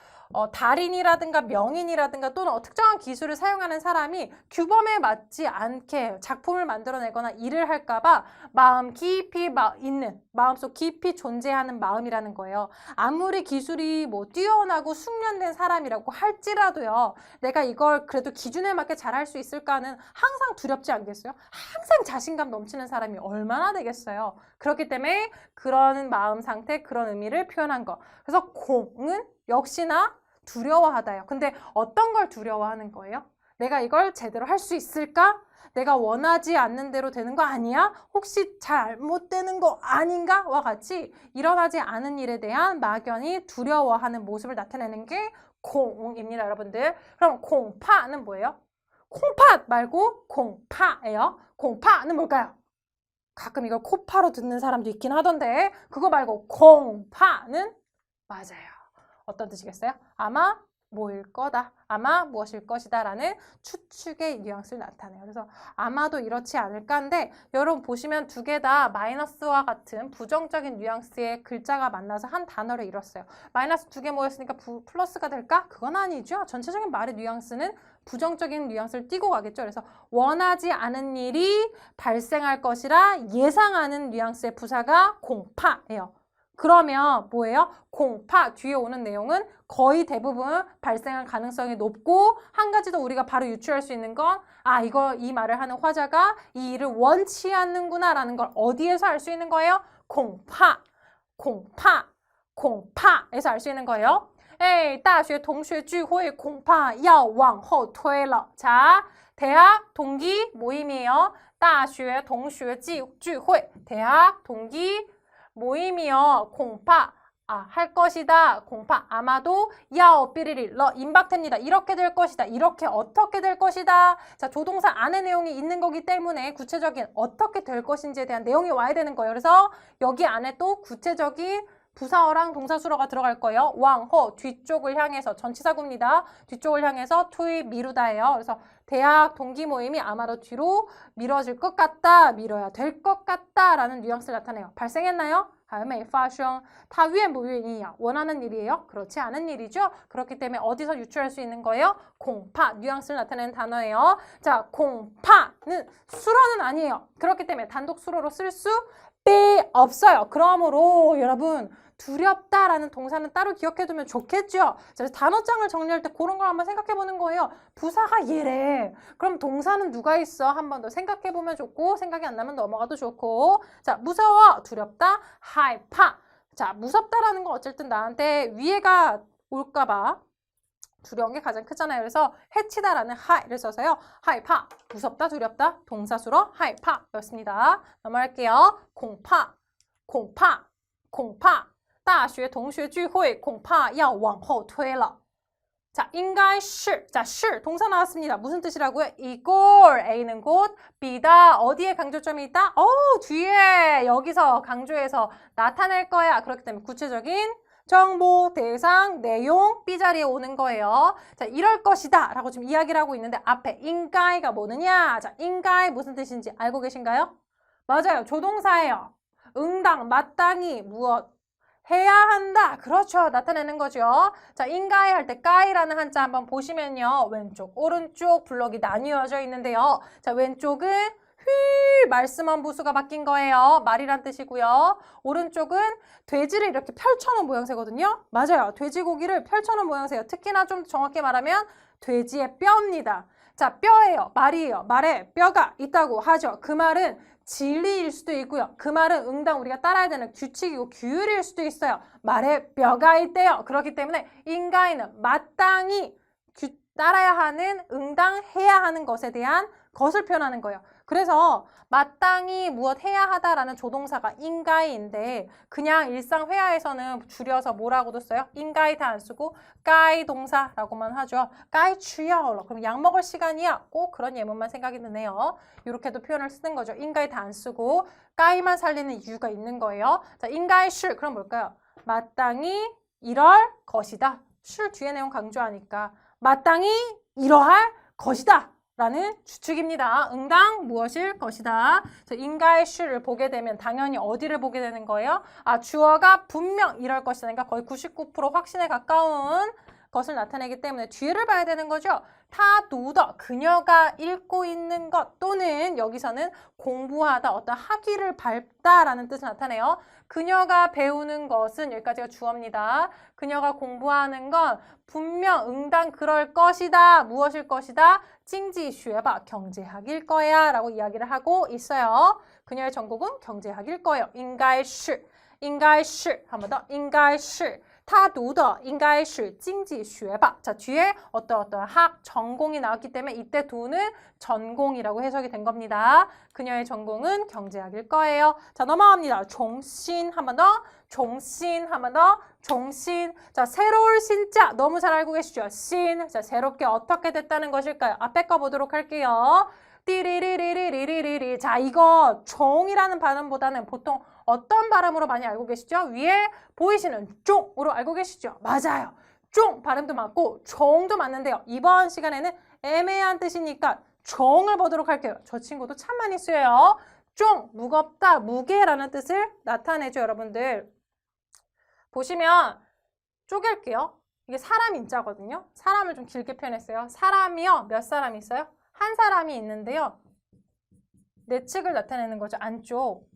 달인이라든가 명인이라든가 또는 특정한 기술을 사용하는 사람이 규범에 맞지 않게 작품을 만들어내거나 일을 할까봐 마음 깊이 있는, 마음속 깊이 존재하는 마음이라는 거예요. 아무리 기술이 뭐 뛰어나고 숙련된 사람이라고 할지라도요. 내가 이걸 그래도 기준에 맞게 잘할 수 있을까는 항상 두렵지 않겠어요? 항상 자신감 넘치는 사람이 얼마나 되겠어요? 그렇기 때문에 그런 마음 상태, 그런 의미를 표현한 거. 그래서 공은 역시나 두려워하다요. 근데 어떤 걸 두려워하는 거예요? 내가 이걸 제대로 할 수 있을까? 내가 원하지 않는 대로 되는 거 아니야? 혹시 잘못되는 거 아닌가? 와 같이 일어나지 않은 일에 대한 막연히 두려워하는 모습을 나타내는 게 공입니다, 여러분들. 그럼 공파는 뭐예요? 콩팥 말고 공파예요. 공파는 뭘까요? 가끔 이걸 코파로 듣는 사람도 있긴 하던데 그거 말고 공파는 맞아요. 어떤 뜻이겠어요? 아마 뭐일 거다. 아마 무엇일 것이다 라는 추측의 뉘앙스를 나타내요. 그래서 아마도 이렇지 않을까 한데 여러분 보시면 두 개 다 마이너스와 같은 부정적인 뉘앙스의 글자가 만나서 한 단어를 이뤘어요. 마이너스 2개 모였으니까 플러스가 될까? 그건 아니죠. 전체적인 말의 뉘앙스는 부정적인 뉘앙스를 띄고 가겠죠. 그래서 원하지 않은 일이 발생할 것이라 예상하는 뉘앙스의 부사가 공파예요. 그러면 뭐예요? 공파 뒤에 오는 내용은 거의 대부분 발생할 가능성이 높고 한 가지 더 우리가 바로 유추할 수 있는 건 이 말을 하는 화자가 이 일을 원치 않는구나 라는 걸 어디에서 알 수 있는 거예요? 공파에서 알 수 있는 거예요. 大学同学聚会恐怕要往后推了. 자, 대학 동기 모임이에요. 大学同学聚会 대학 동기 모임이요. 공파 할 것이다. 공파 아마도 야오 삐리리 러 임박됩니다. 이렇게 될 것이다. 이렇게 어떻게 될 것이다. 자, 조동사 안에 내용이 있는 거기 때문에 구체적인 어떻게 될 것인지에 대한 내용이 와야 되는 거예요. 그래서 여기 안에 또 구체적인 부사어랑 동사수로가 들어갈 거예요. 왕호 뒤쪽을 향해서 전치사구입니다. 뒤쪽을 향해서 투입 미루다예요. 그래서 대학 동기 모임이 아마도 뒤로 미뤄질 것 같다. 미뤄야 될 것 같다. 라는 뉘앙스를 나타내요. 발생했나요? 还没发生. 다愿不愿意야. 원하는 일이에요? 그렇지 않은 일이죠? 그렇기 때문에 어디서 유추할 수 있는 거예요? 공파, 뉘앙스를 나타내는 단어예요. 자, 공파는 수로는 아니에요. 그렇기 때문에 단독 수로로 쓸 수 없어요. 그러므로 여러분 두렵다라는 동사는 따로 기억해두면 좋겠죠? 자, 단어장을 정리할 때 그런 걸 한번 생각해보는 거예요. 부사가 얘래. 그럼 동사는 누가 있어? 한 번 더 생각해보면 좋고 생각이 안 나면 넘어가도 좋고. 자, 무서워, 두렵다, 하이파. 자, 무섭다라는 건 어쨌든 나한테 위해가 올까봐 두려운 게 가장 크잖아요. 그래서 해치다라는 하이를 써서요. 하이파, 무섭다, 두렵다, 동사수로 하이파였습니다. 넘어갈게요. 공파, 공파, 공파. 大学同学聚会恐怕要往后推了. 자, 应该是. 자, 是 동사 나왔습니다. 무슨 뜻이라고요? 이걸 A는 곧 B다. 어디에 강조점이 있다? 뒤에 여기서 강조해서 나타낼 거야. 그렇기 때문에 구체적인 정보, 대상, 내용 B 자리에 오는 거예요. 자, 이럴 것이다 라고 지금 이야기를 하고 있는데 앞에 인가이가 뭐느냐? 자, 인가이 무슨 뜻인지 알고 계신가요? 맞아요. 조동사예요. 응당, 마땅히, 무엇? 해야 한다. 그렇죠. 나타내는 거죠. 자, 인가이 할 때 까이라는 한자 한번 보시면요. 왼쪽, 오른쪽 블럭이 나뉘어져 있는데요. 자, 왼쪽은 말씀원 부수가 바뀐 거예요. 말이란 뜻이고요. 오른쪽은 돼지를 이렇게 펼쳐놓은 모양새거든요. 맞아요. 돼지고기를 펼쳐놓은 모양새예요. 특히나 좀 정확히 말하면 돼지의 뼈입니다. 자, 뼈예요. 말이에요. 말에 뼈가 있다고 하죠. 그 말은 진리일 수도 있고요. 그 말은 응당 우리가 따라야 되는 규칙이고 규율일 수도 있어요. 말에 뼈가 있대요. 그렇기 때문에 인가이는 마땅히 따라야 하는 응당해야 하는 것에 대한 것을 표현하는 거예요. 그래서 마땅히 무엇 해야 하다라는 조동사가 인가이인데 그냥 일상 회화에서는 줄여서 뭐라고도 써요? 인가이 다 안 쓰고 까이 동사라고만 하죠. 까이 취야얼러. 그럼 약 먹을 시간이야. 꼭 그런 예문만 생각이 드네요. 이렇게도 표현을 쓰는 거죠. 인가이 다 안 쓰고 까이만 살리는 이유가 있는 거예요. 자, 인가이 실 그럼 뭘까요? 마땅히 이럴 것이다. 실 뒤에 내용 강조하니까 마땅히 이러할 것이다. 라는 추측입니다. 응당 무엇일 것이다. 인가의 슈를 보게 되면 당연히 어디를 보게 되는 거예요? 주어가 분명 이럴 것이다. 그러니까 거의 99% 확신에 가까운 것을 나타내기 때문에 뒤를 봐야 되는 거죠. 타 두더 그녀가 읽고 있는 것 또는 여기서는 공부하다 어떤 학위를 밟다라는 뜻을 나타내요. 그녀가 배우는 것은 여기까지가 주어입니다. 그녀가 공부하는 건 분명 응당 그럴 것이다. 무엇일 것이다? 징지学바 경제학일 거야 라고 이야기를 하고 있어요. 그녀의 전공은 경제학일 거예요. 应该是 한 번 더 应该是他读的应该是经济学吧. 자, 뒤에 어떤 학, 전공이 나왔기 때문에 이때 두는 전공이라고 해석이 된 겁니다. 그녀의 전공은 경제학일 거예요. 자, 넘어갑니다. 종신 한 번 더, 종신 한 번 더, 종신. 자, 새로울 신자 너무 잘 알고 계시죠? 신. 자, 새롭게 어떻게 됐다는 것일까요? 앞에 거 보도록 할게요. 띠리리리리리리리. 자, 이거 종이라는 발음보다는 보통 어떤 발음으로 많이 알고 계시죠? 위에 보이시는 종으로 알고 계시죠? 맞아요. 종 발음도 맞고 종도 맞는데요. 이번 시간에는 애매한 뜻이니까 종을 보도록 할게요. 저 친구도 참 많이 쓰여요. 종, 무겁다, 무게라는 뜻을 나타내죠, 여러분들. 보시면 쪼갤게요. 이게 사람 인자거든요. 사람을 좀 길게 표현했어요. 사람이요. 몇 사람이 있어요? 한 사람이 있는데요. 내측을 나타내는 거죠. 안쪽.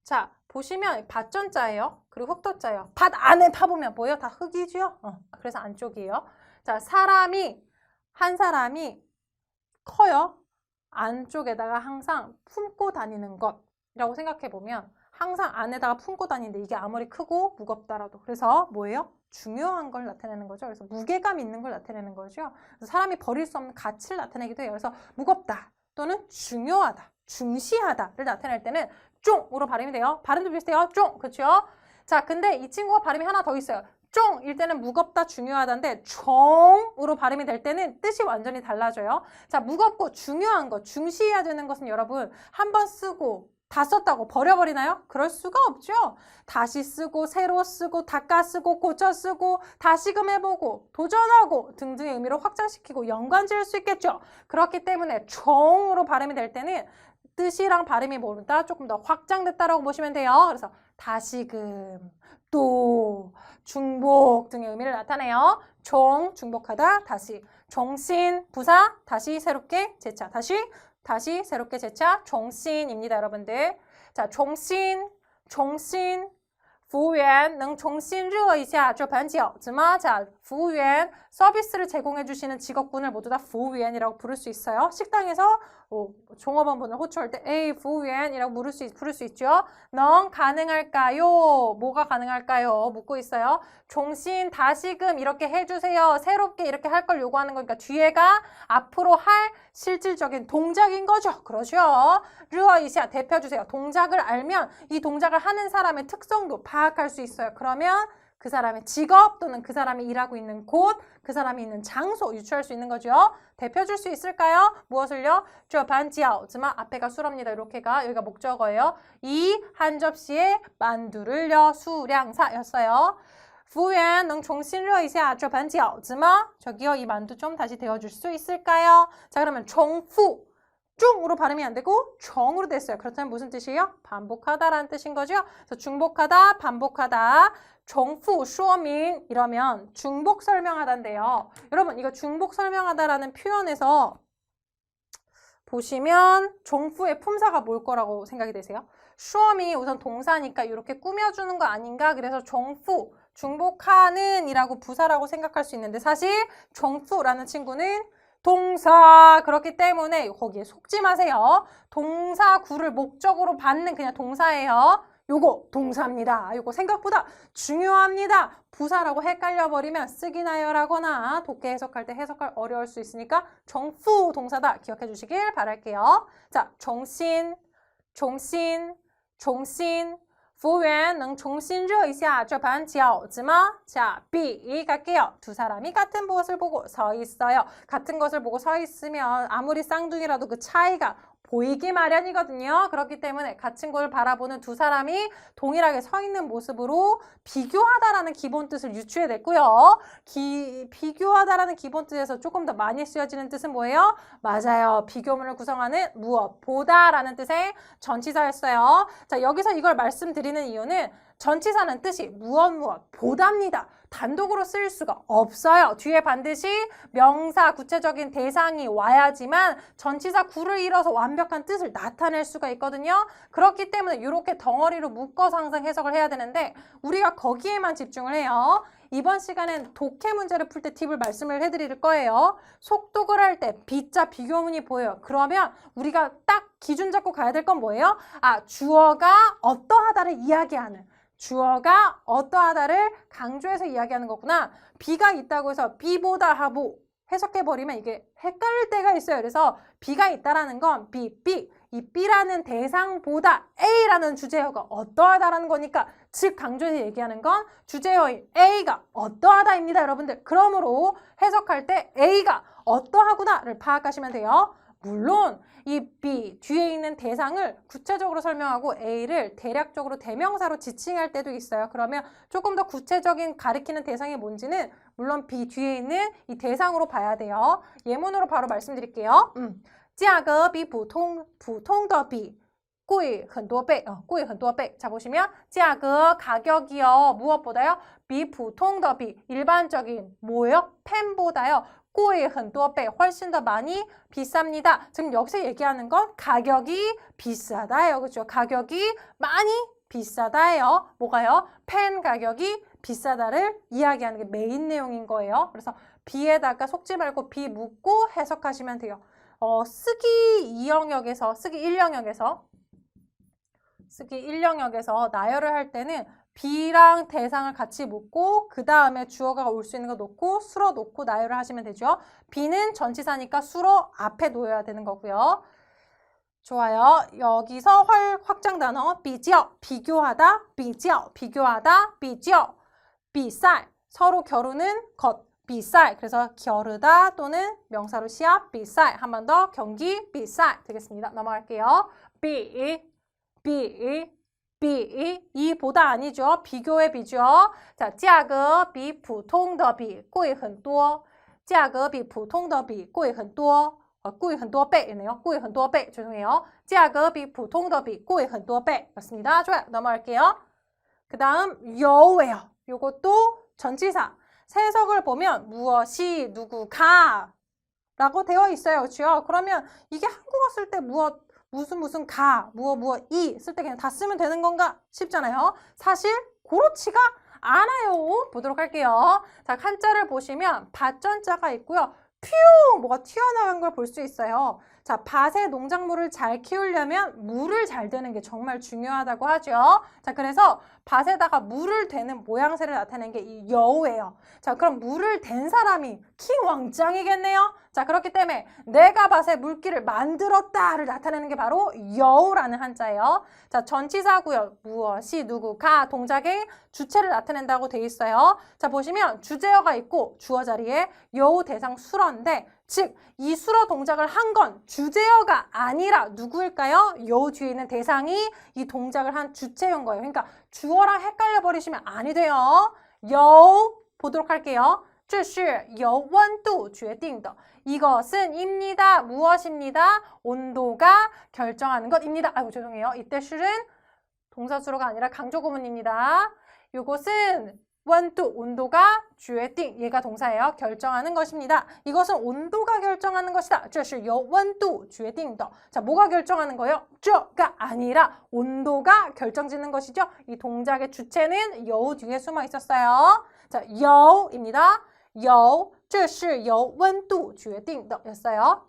자, 보시면 밭전자예요. 그리고 흙도자예요. 밭 안에 파보면 뭐예요? 다 흙이죠? 그래서 안쪽이에요. 자, 한 사람이 커요. 안쪽에다가 항상 품고 다니는 것이라고 생각해보면 항상 안에다가 품고 다니는데 이게 아무리 크고 무겁다라도 그래서 뭐예요? 중요한 걸 나타내는 거죠. 그래서 무게감 있는 걸 나타내는 거죠. 그래서 사람이 버릴 수 없는 가치를 나타내기도 해요. 그래서 무겁다 또는 중요하다, 중시하다를 나타낼 때는 쫑으로 발음이 돼요. 발음도 비슷해요. 쫑, 그렇죠? 자, 근데 이 친구가 발음이 하나 더 있어요. 쫑일 때는 무겁다, 중요하다인데 정으로 발음이 될 때는 뜻이 완전히 달라져요. 자, 무겁고 중요한 거, 중시해야 되는 것은 여러분 한 번 쓰고 다 썼다고 버려버리나요? 그럴 수가 없죠. 다시 쓰고 새로 쓰고 닦아 쓰고 고쳐 쓰고 다시금 해보고 도전하고 등등의 의미로 확장시키고 연관 지을 수 있겠죠. 그렇기 때문에 정으로 발음이 될 때는 뜻이랑 발음이 모른다 조금 더 확장됐다라고 보시면 돼요. 그래서 다시금, 또, 중복 등의 의미를 나타내요. 종, 중복하다, 다시. 종신, 부사, 다시 새롭게 재차. 다시 새롭게 재차. 종신입니다, 여러분들. 자, 종신, 종신. 服务员能重新热一下这盘饺子吗? 자, 服务员 서비스를 제공해 주시는 직업군을 모두 다 服务员이라고 부를 수 있어요. 식당에서 종업원분을 호출할 때 에이 服务员이라고 부를 수 있죠. 넌 가능할까요? 뭐가 가능할까요? 묻고 있어요. 종신 다시금 이렇게 해주세요. 새롭게 이렇게 할 걸 요구하는 거니까 뒤에가 앞으로 할 실질적인 동작인 거죠. 그러죠. 르어이샤 대표주세요. 동작을 알면 이 동작을 하는 사람의 특성도 파악할 수 있어요. 그러면 그 사람의 직업 또는 그 사람이 일하고 있는 곳, 그 사람이 있는 장소 유추할 수 있는 거죠. 대표줄 수 있을까요? 무엇을요? 这盘饺子吗? 앞에가 수랍니다. 이렇게가 여기가 목적어예요. 이 한 접시에 만두를요. 수량사였어요. 服务员能重新热一下这盘饺子吗? 저기요, 이 만두 좀 다시 데워줄 수 있을까요? 자, 그러면重复. 중으로 발음이 안 되고 정으로 됐어요. 그렇다면 무슨 뜻이에요? 반복하다라는 뜻인 거죠. 그래서 중복하다, 반복하다, 정fu, 쇼민 이러면 중복 설명하다인데요. 여러분 이거 중복 설명하다라는 표현에서 보시면 정fu의 품사가 뭘 거라고 생각이 되세요? 쇼미 우선 동사니까 이렇게 꾸며주는 거 아닌가? 그래서 정fu, 중복하는 이라고 부사라고 생각할 수 있는데 사실 정fu라는 친구는 동사 그렇기 때문에 거기에 속지 마세요. 동사구를 목적으로 받는 그냥 동사예요. 요거 동사입니다. 요거 생각보다 중요합니다. 부사라고 헷갈려버리면 쓰기 나열하거나 독해 해석할 때 해석할 어려울 수 있으니까 정fu 동사다 기억해 주시길 바랄게요. 자, 종신, 종신, 종신. 服务员能重新热一下这盘饺子吗? 자, B 갈게요. 두 사람이 같은 것을 보고 서 있어요. 같은 것을 보고 서 있으면 아무리 쌍둥이라도 그 차이가 보이기 마련이거든요. 그렇기 때문에 같은 걸 바라보는 두 사람이 동일하게 서 있는 모습으로 비교하다라는 기본 뜻을 유추해냈고요. 비교하다라는 기본 뜻에서 조금 더 많이 쓰여지는 뜻은 뭐예요? 맞아요. 비교문을 구성하는 무엇보다라는 뜻의 전치사였어요. 자, 여기서 이걸 말씀드리는 이유는 전치사는 뜻이 무엇 보답니다. 단독으로 쓸 수가 없어요. 뒤에 반드시 명사, 구체적인 대상이 와야지만 전치사 구를 이뤄서 완벽한 뜻을 나타낼 수가 있거든요. 그렇기 때문에 이렇게 덩어리로 묶어서 항상 해석을 해야 되는데 우리가 거기에만 집중을 해요. 이번 시간엔 독해 문제를 풀 때 팁을 말씀을 해드릴 거예요. 속독을 할 때 B자 비교문이 보여요. 그러면 우리가 딱 기준 잡고 가야 될 건 뭐예요? 아, 주어가 어떠하다를 이야기하는 주어가 어떠하다를 강조해서 이야기하는 거구나. B가 있다고 해서 B보다 하고 해석해버리면 이게 헷갈릴 때가 있어요. 그래서 B가 있다라는 건 B. 이 B라는 대상보다 A라는 주제어가 어떠하다라는 거니까 즉 강조해서 얘기하는 건 주제어인 A가 어떠하다입니다. 여러분들. 그러므로 해석할 때 A가 어떠하구나를 파악하시면 돼요. 물론 이 B 뒤에 있는 대상을 구체적으로 설명하고 A를 대략적으로 대명사로 지칭할 때도 있어요. 그러면 조금 더 구체적인 가리키는 대상이 뭔지는 물론 B 뒤에 있는 이 대상으로 봐야 돼요. 예문으로 바로 말씀드릴게요. 价格比普通的比贵很多倍. 贵很多倍. 자, 보시면 价格 가격이요. 무엇보다요? 比普通的比 일반적인 뭐예요? 펜보다요. 贵很多倍 훨씬 더 많이 비쌉니다. 지금 여기서 얘기하는 건 가격이 비싸다예요. 그렇죠? 가격이 많이 비싸다예요. 뭐가요? 펜 가격이 비싸다를 이야기하는 게 메인 내용인 거예요. 그래서 B에다가 속지 말고 B 묻고 해석하시면 돼요. 쓰기 2영역에서 쓰기 1영역에서 나열을 할 때는 B랑 대상을 같이 묻고 그 다음에 주어가 올 수 있는 거 놓고 수로 놓고 나열을 하시면 되죠. B는 전치사니까 수로 앞에 놓여야 되는 거고요. 좋아요. 여기서 확장 단어 比较, 비교하다, 比较, 비교하다, 比较, 比赛, 서로 겨루는 것, 比赛. 그래서 겨루다 또는 명사로 시합, 比赛. 한 번 더 경기, 比赛 되겠습니다. 넘어갈게요. 比, 이 보다 아니죠. 비교의 비죠. 자, 价格比普通的比贵很多. 价格比普通的比贵很多. 贵很多倍이네요. 贵很多倍. 죄송해요. 价格比普通的比贵很多倍. 맞습니다. 좋아요. 넘어갈게요. 그 다음 여우예요. 요것도 전치사. 세석을 보면 무엇이 누구가 라고 되어 있어요. 그렇죠? 그러면 이게 한국어 쓸 때 무슨 가, 이 쓸 때 그냥 다 쓰면 되는 건가 싶잖아요. 사실 그렇지가 않아요. 보도록 할게요. 자, 한자를 보시면 밭전자가 있고요. 퓨! 뭐가 튀어나온 걸 볼 수 있어요. 자, 밭의 농작물을 잘 키우려면 물을 잘 대는 게 정말 중요하다고 하죠. 자, 그래서 밭에다가 물을 대는 모양새를 나타내는 게 이 여우예요. 자, 그럼 물을 댄 사람이 킹왕짱이겠네요. 자, 그렇기 때문에 내가 밭에 물길을 만들었다를 나타내는 게 바로 여우라는 한자예요. 자, 전치사고요. 무엇이 누구가 동작의 주체를 나타낸다고 돼 있어요. 자, 보시면 주제어가 있고 주어 자리에 여우 대상 수러인데 즉, 이 수러 동작을 한 건 주제어가 아니라 누구일까요? 여우 뒤에 있는 대상이 이 동작을 한 주체인 거예요. 그러니까 주어랑 헷갈려 버리시면 아니 돼요. 여우 보도록 할게요. 这是由温度决定的. 이것은 입니다. 무엇입니다? 온도가 결정하는 것입니다. 아이고 죄송해요. 이때 실은 동사수로가 아니라 강조구문입니다. 이것은 温度, 온도가 决定, 얘가 동사예요. 결정하는 것입니다. 이것은 온도가 결정하는 것이다. 这是由温度决定的. 자, 뭐가 결정하는 거예요? 这가 아니라 온도가 결정짓는 것이죠. 이 동작의 주체는 여우 뒤에 숨어 있었어요. 자, 여우입니다. 여우, 这是由温度决定的 였어요.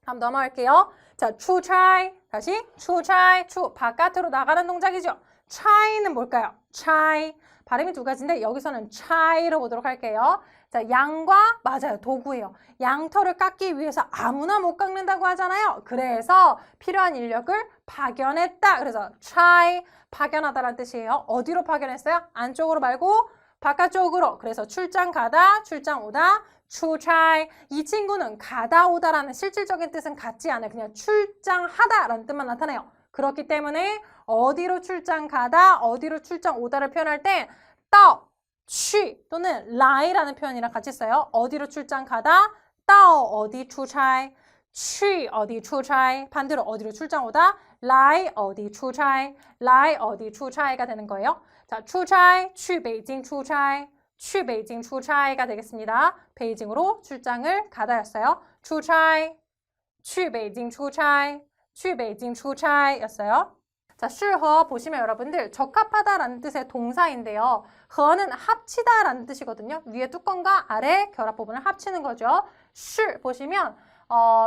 다음 넘어갈게요. 자, 出差. 다시 出差, 바깥으로 나가는 동작이죠. 차이는 뭘까요? 차이. 발음이 두 가지인데 여기서는 차이로 보도록 할게요. 자, 양과 맞아요. 도구예요. 양털을 깎기 위해서 아무나 못 깎는다고 하잖아요. 그래서 필요한 인력을 파견했다. 그래서 차이, 파견하다라는 뜻이에요. 어디로 파견했어요? 안쪽으로 말고 바깥쪽으로. 그래서 출장 가다, 출장 오다, 출차이. 이 친구는 가다 오다라는 실질적인 뜻은 같지 않아요. 그냥 출장하다라는 뜻만 나타내요. 그렇기 때문에 어디로 출장 가다, 어디로 출장 오다를 표현할 때到, 去 또는来라는 표현이랑 같이 써요. 어디로 출장 가다, 到 어디 출差, 去 어디 출差. 반대로 어디로 출장 오다, 来 어디 출差, 来 어디 출차가 되는 거예요. 자, 출差, 去北京出差, 去北京出差가 되겠습니다. 베이징으로 출장을 가다였어요. 출差, 去北京出差, 去北京出差였어요. 자, 适合 보시면 여러분들 적합하다라는 뜻의 동사인데요. 和는 합치다라는 뜻이거든요. 위에 뚜껑과 아래 결합 부분을 합치는 거죠. 适 보시면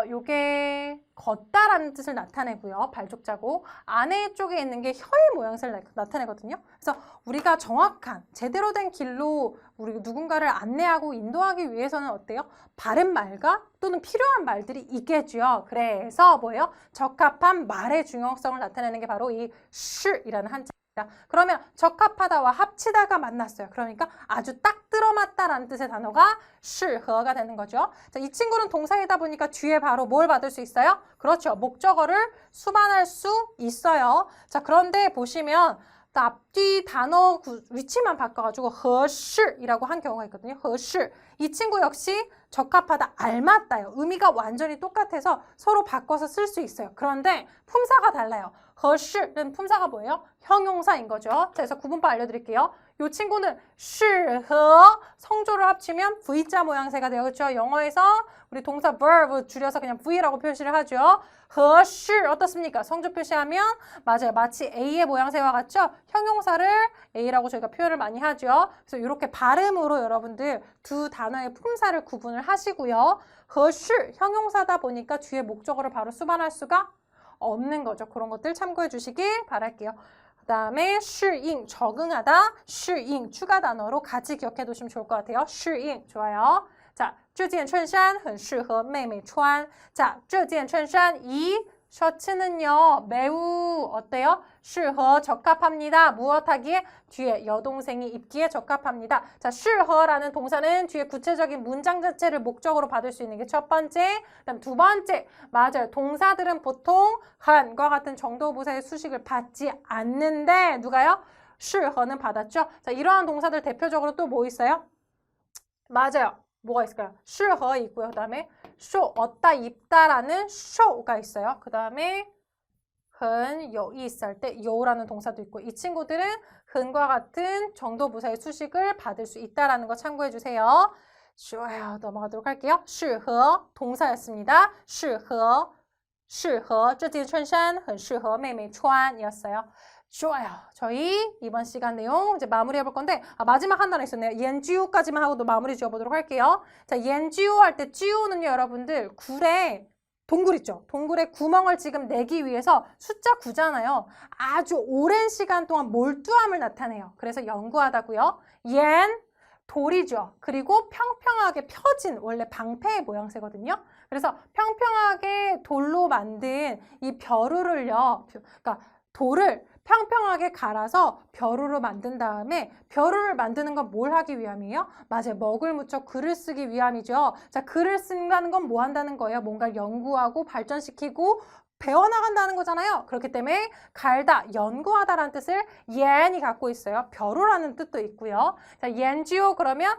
요게 걷다라는 뜻을 나타내고요. 발족자고 안에 쪽에 있는 게 혀의 모양새를 나타내거든요. 그래서 우리가 정확한 제대로 된 길로 우리 누군가를 안내하고 인도하기 위해서는 어때요? 바른 말과 또는 필요한 말들이 있겠죠. 그래서 뭐예요? 적합한 말의 중요성을 나타내는 게 바로 이 시이라는 한자. 그러면 적합하다와 합치다가 만났어요. 그러니까 아주 딱 들어맞다라는 뜻의 단어가 适合가 되는 거죠. 자, 이 친구는 동사이다 보니까 뒤에 바로 뭘 받을 수 있어요? 그렇죠. 목적어를 수반할 수 있어요. 자, 그런데 보시면 앞뒤 단어 위치만 바꿔가지고 合适이라고 한 경우가 있거든요. 合适. 이 친구 역시 적합하다, 알맞다요. 의미가 완전히 똑같아서 서로 바꿔서 쓸 수 있어요. 그런데 품사가 달라요. 合适는 품사가 뭐예요? 형용사인 거죠. 자, 그래서 구분법 알려드릴게요. 이 친구는 适合 성조를 합치면 V자 모양새가 되어 그렇죠. 영어에서 우리 동사 verb 줄여서 그냥 V라고 표시를 하죠. 合适 어떻습니까? 성조 표시하면 맞아요. 마치 A의 모양새와 같죠? 형용사를 A라고 저희가 표현을 많이 하죠. 그래서 이렇게 발음으로 여러분들 두 단어의 품사를 구분을 하시고요. 合适 형용사다 보니까 뒤에 목적어를 바로 수반할 수가 없는 거죠. 그런 것들 참고해 주시길 바랄게요. 그 다음에 适应 적응하다, 适应 추가 단어로 같이 기억해 두시면 좋을 것 같아요. 适应 좋아요. 자, 这件衬衫很适合妹妹穿. 자, 这件衬衫이 셔츠는요, 매우 어때요? 适合 적합합니다. 무엇하기에? 뒤에 여동생이 입기에 적합합니다. 자, 适合라는 동사는 뒤에 구체적인 문장 자체를 목적으로 받을 수 있는 게 첫 번째. 그다음 두 번째, 맞아요. 동사들은 보통 한과 같은 정도부사의 수식을 받지 않는데 누가요? 适合는 받았죠. 자, 이러한 동사들 대표적으로 또 뭐 있어요? 맞아요. 뭐가 있을까요? 适合 있고요. 그 다음에 쇼, 얻다, 입다라는 쇼가 있어요. 그 다음에 흔, 요, 이 있을 때 요라는 동사도 있고 이 친구들은 흔과 같은 정도부사의 수식을 받을 수 있다라는 거 참고해 주세요. 좋아요. 넘어가도록 할게요. 适合 동사였습니다. 适合适合这件衬衫很适合妹妹穿이었어요. 좋아요. 저희 이번 시간 내용 이제 마무리해 볼 건데 마지막 한 단어 있었네요. 옌지우까지만 하고 또 마무리 지어보도록 할게요. 자, 옌지우 할 때 지우는요, 여러분들 굴에 동굴 있죠? 동굴에 구멍을 지금 내기 위해서 숫자 9잖아요. 아주 오랜 시간 동안 몰두함을 나타내요. 그래서 연구하다고요. 옌 돌이죠. 그리고 평평하게 펴진 원래 방패의 모양새거든요. 그래서 평평하게 돌로 만든 이 벼루를요. 그러니까 돌을 평평하게 갈아서 벼루로 만든 다음에 벼루를 만드는 건 뭘 하기 위함이에요? 맞아요. 먹을 묻혀 글을 쓰기 위함이죠. 자, 글을 쓴다는 건 뭐 한다는 거예요? 뭔가를 연구하고 발전시키고 배워나간다는 거잖아요. 그렇기 때문에 갈다, 연구하다라는 뜻을 옌이 갖고 있어요. 벼루라는 뜻도 있고요. 자, 옌지오 그러면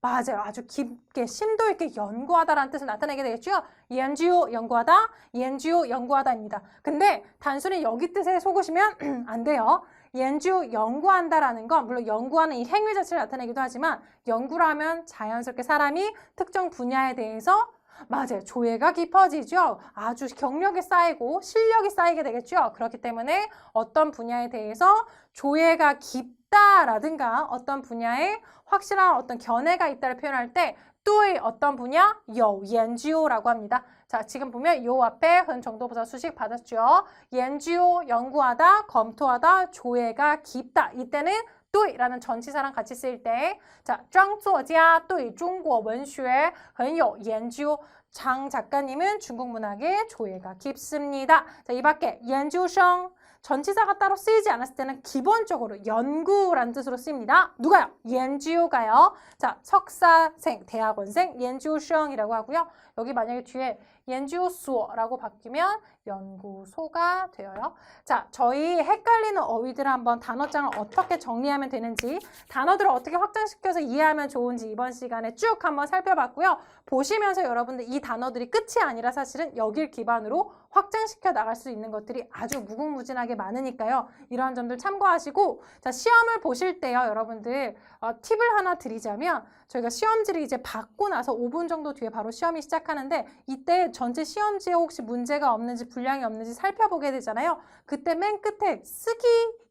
맞아요. 아주 깊게 심도 있게 연구하다라는 뜻을 나타내게 되겠죠. 연지오 연구하다, 연지오 연구하다입니다. 근데 단순히 여기 뜻에 속으시면 안 돼요. 연지오 연구한다라는 건 물론 연구하는 이 행위 자체를 나타내기도 하지만 연구를 하면 자연스럽게 사람이 특정 분야에 대해서 맞아요. 조예가 깊어지죠. 아주 경력이 쌓이고 실력이 쌓이게 되겠죠. 그렇기 때문에 어떤 분야에 대해서 조예가 깊다라든가 어떤 분야에 확실한 어떤 견해가 있다를 표현할 때 또의 어떤 분야? 요, 연지오라고 합니다. 자, 지금 보면 요 앞에 흔 정도부사 수식 받았죠. 연지오, 연구하다, 검토하다, 조예가 깊다. 이때는 对라는 전치사랑 같이 쓰일 때 자, 张作家对中国文学很有研究 장 작가님은 중국 문학에 조예가 깊습니다. 자, 이 밖에 研究生 전치사가 따로 쓰이지 않았을 때는 기본적으로 연구라는 뜻으로 쓰입니다. 누가요? 연구가요. 자, 석사생, 대학원생, 연구생이라고 하고요. 여기 만약에 뒤에 연구소라고 바뀌면 연구소가 되어요. 자, 저희 헷갈리는 어휘들 한번 단어장을 어떻게 정리하면 되는지, 단어들을 어떻게 확장시켜서 이해하면 좋은지 이번 시간에 쭉 한번 살펴봤고요. 보시면서 여러분들 이 단어들이 끝이 아니라 사실은 여길 기반으로 확장시켜 나갈 수 있는 것들이 아주 무궁무진하게 많으니까요. 이러한 점들 참고하시고 자, 시험을 보실 때요. 여러분들 팁을 하나 드리자면 저희가 시험지를 이제 받고 나서 5분 정도 뒤에 바로 시험이 시작하는데 이때 전체 시험지에 혹시 문제가 없는지 분량이 없는지 살펴보게 되잖아요. 그때 맨 끝에 쓰기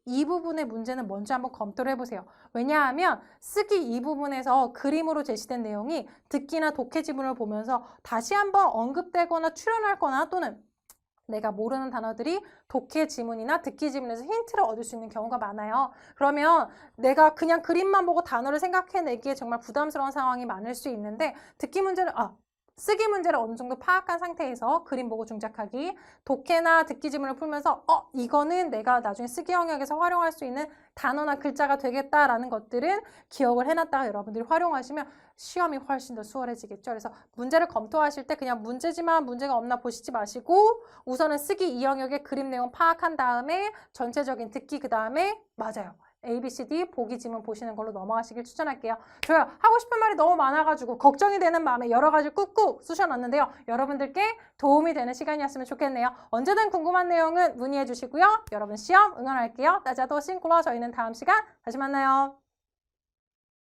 이 부분의 문제는 먼저 한번 검토를 해보세요. 왜냐하면 쓰기 이 부분에서 그림으로 제시된 내용이 듣기나 독해 지문을 보면서 다시 한번 언급되거나 출연하거나 또는 내가 모르는 단어들이 독해 지문이나 듣기 지문에서 힌트를 얻을 수 있는 경우가 많아요. 그러면 내가 그냥 그림만 보고 단어를 생각해내기에 정말 부담스러운 상황이 많을 수 있는데 듣기 문제를 쓰기 문제를 어느 정도 파악한 상태에서 그림 보고 중작하기, 독해나 듣기 지문을 풀면서 이거는 내가 나중에 쓰기 영역에서 활용할 수 있는 단어나 글자가 되겠다라는 것들은 기억을 해놨다가 여러분들이 활용하시면 시험이 훨씬 더 수월해지겠죠. 그래서 문제를 검토하실 때 그냥 문제지만 문제가 없나 보시지 마시고 우선은 쓰기 이 영역의 그림 내용 파악한 다음에 전체적인 듣기 그 다음에 맞아요. A, B, C, D 보기 지문 보시는 걸로 넘어가시길 추천할게요. 저요 하고 싶은 말이 너무 많아가지고 걱정이 되는 마음에 여러 가지 꾹꾹 쑤셔놨는데요. 여러분들께 도움이 되는 시간이었으면 좋겠네요. 언제든 궁금한 내용은 문의해 주시고요. 여러분 시험 응원할게요. 따자도 싱글러 저희는 다음 시간 다시 만나요.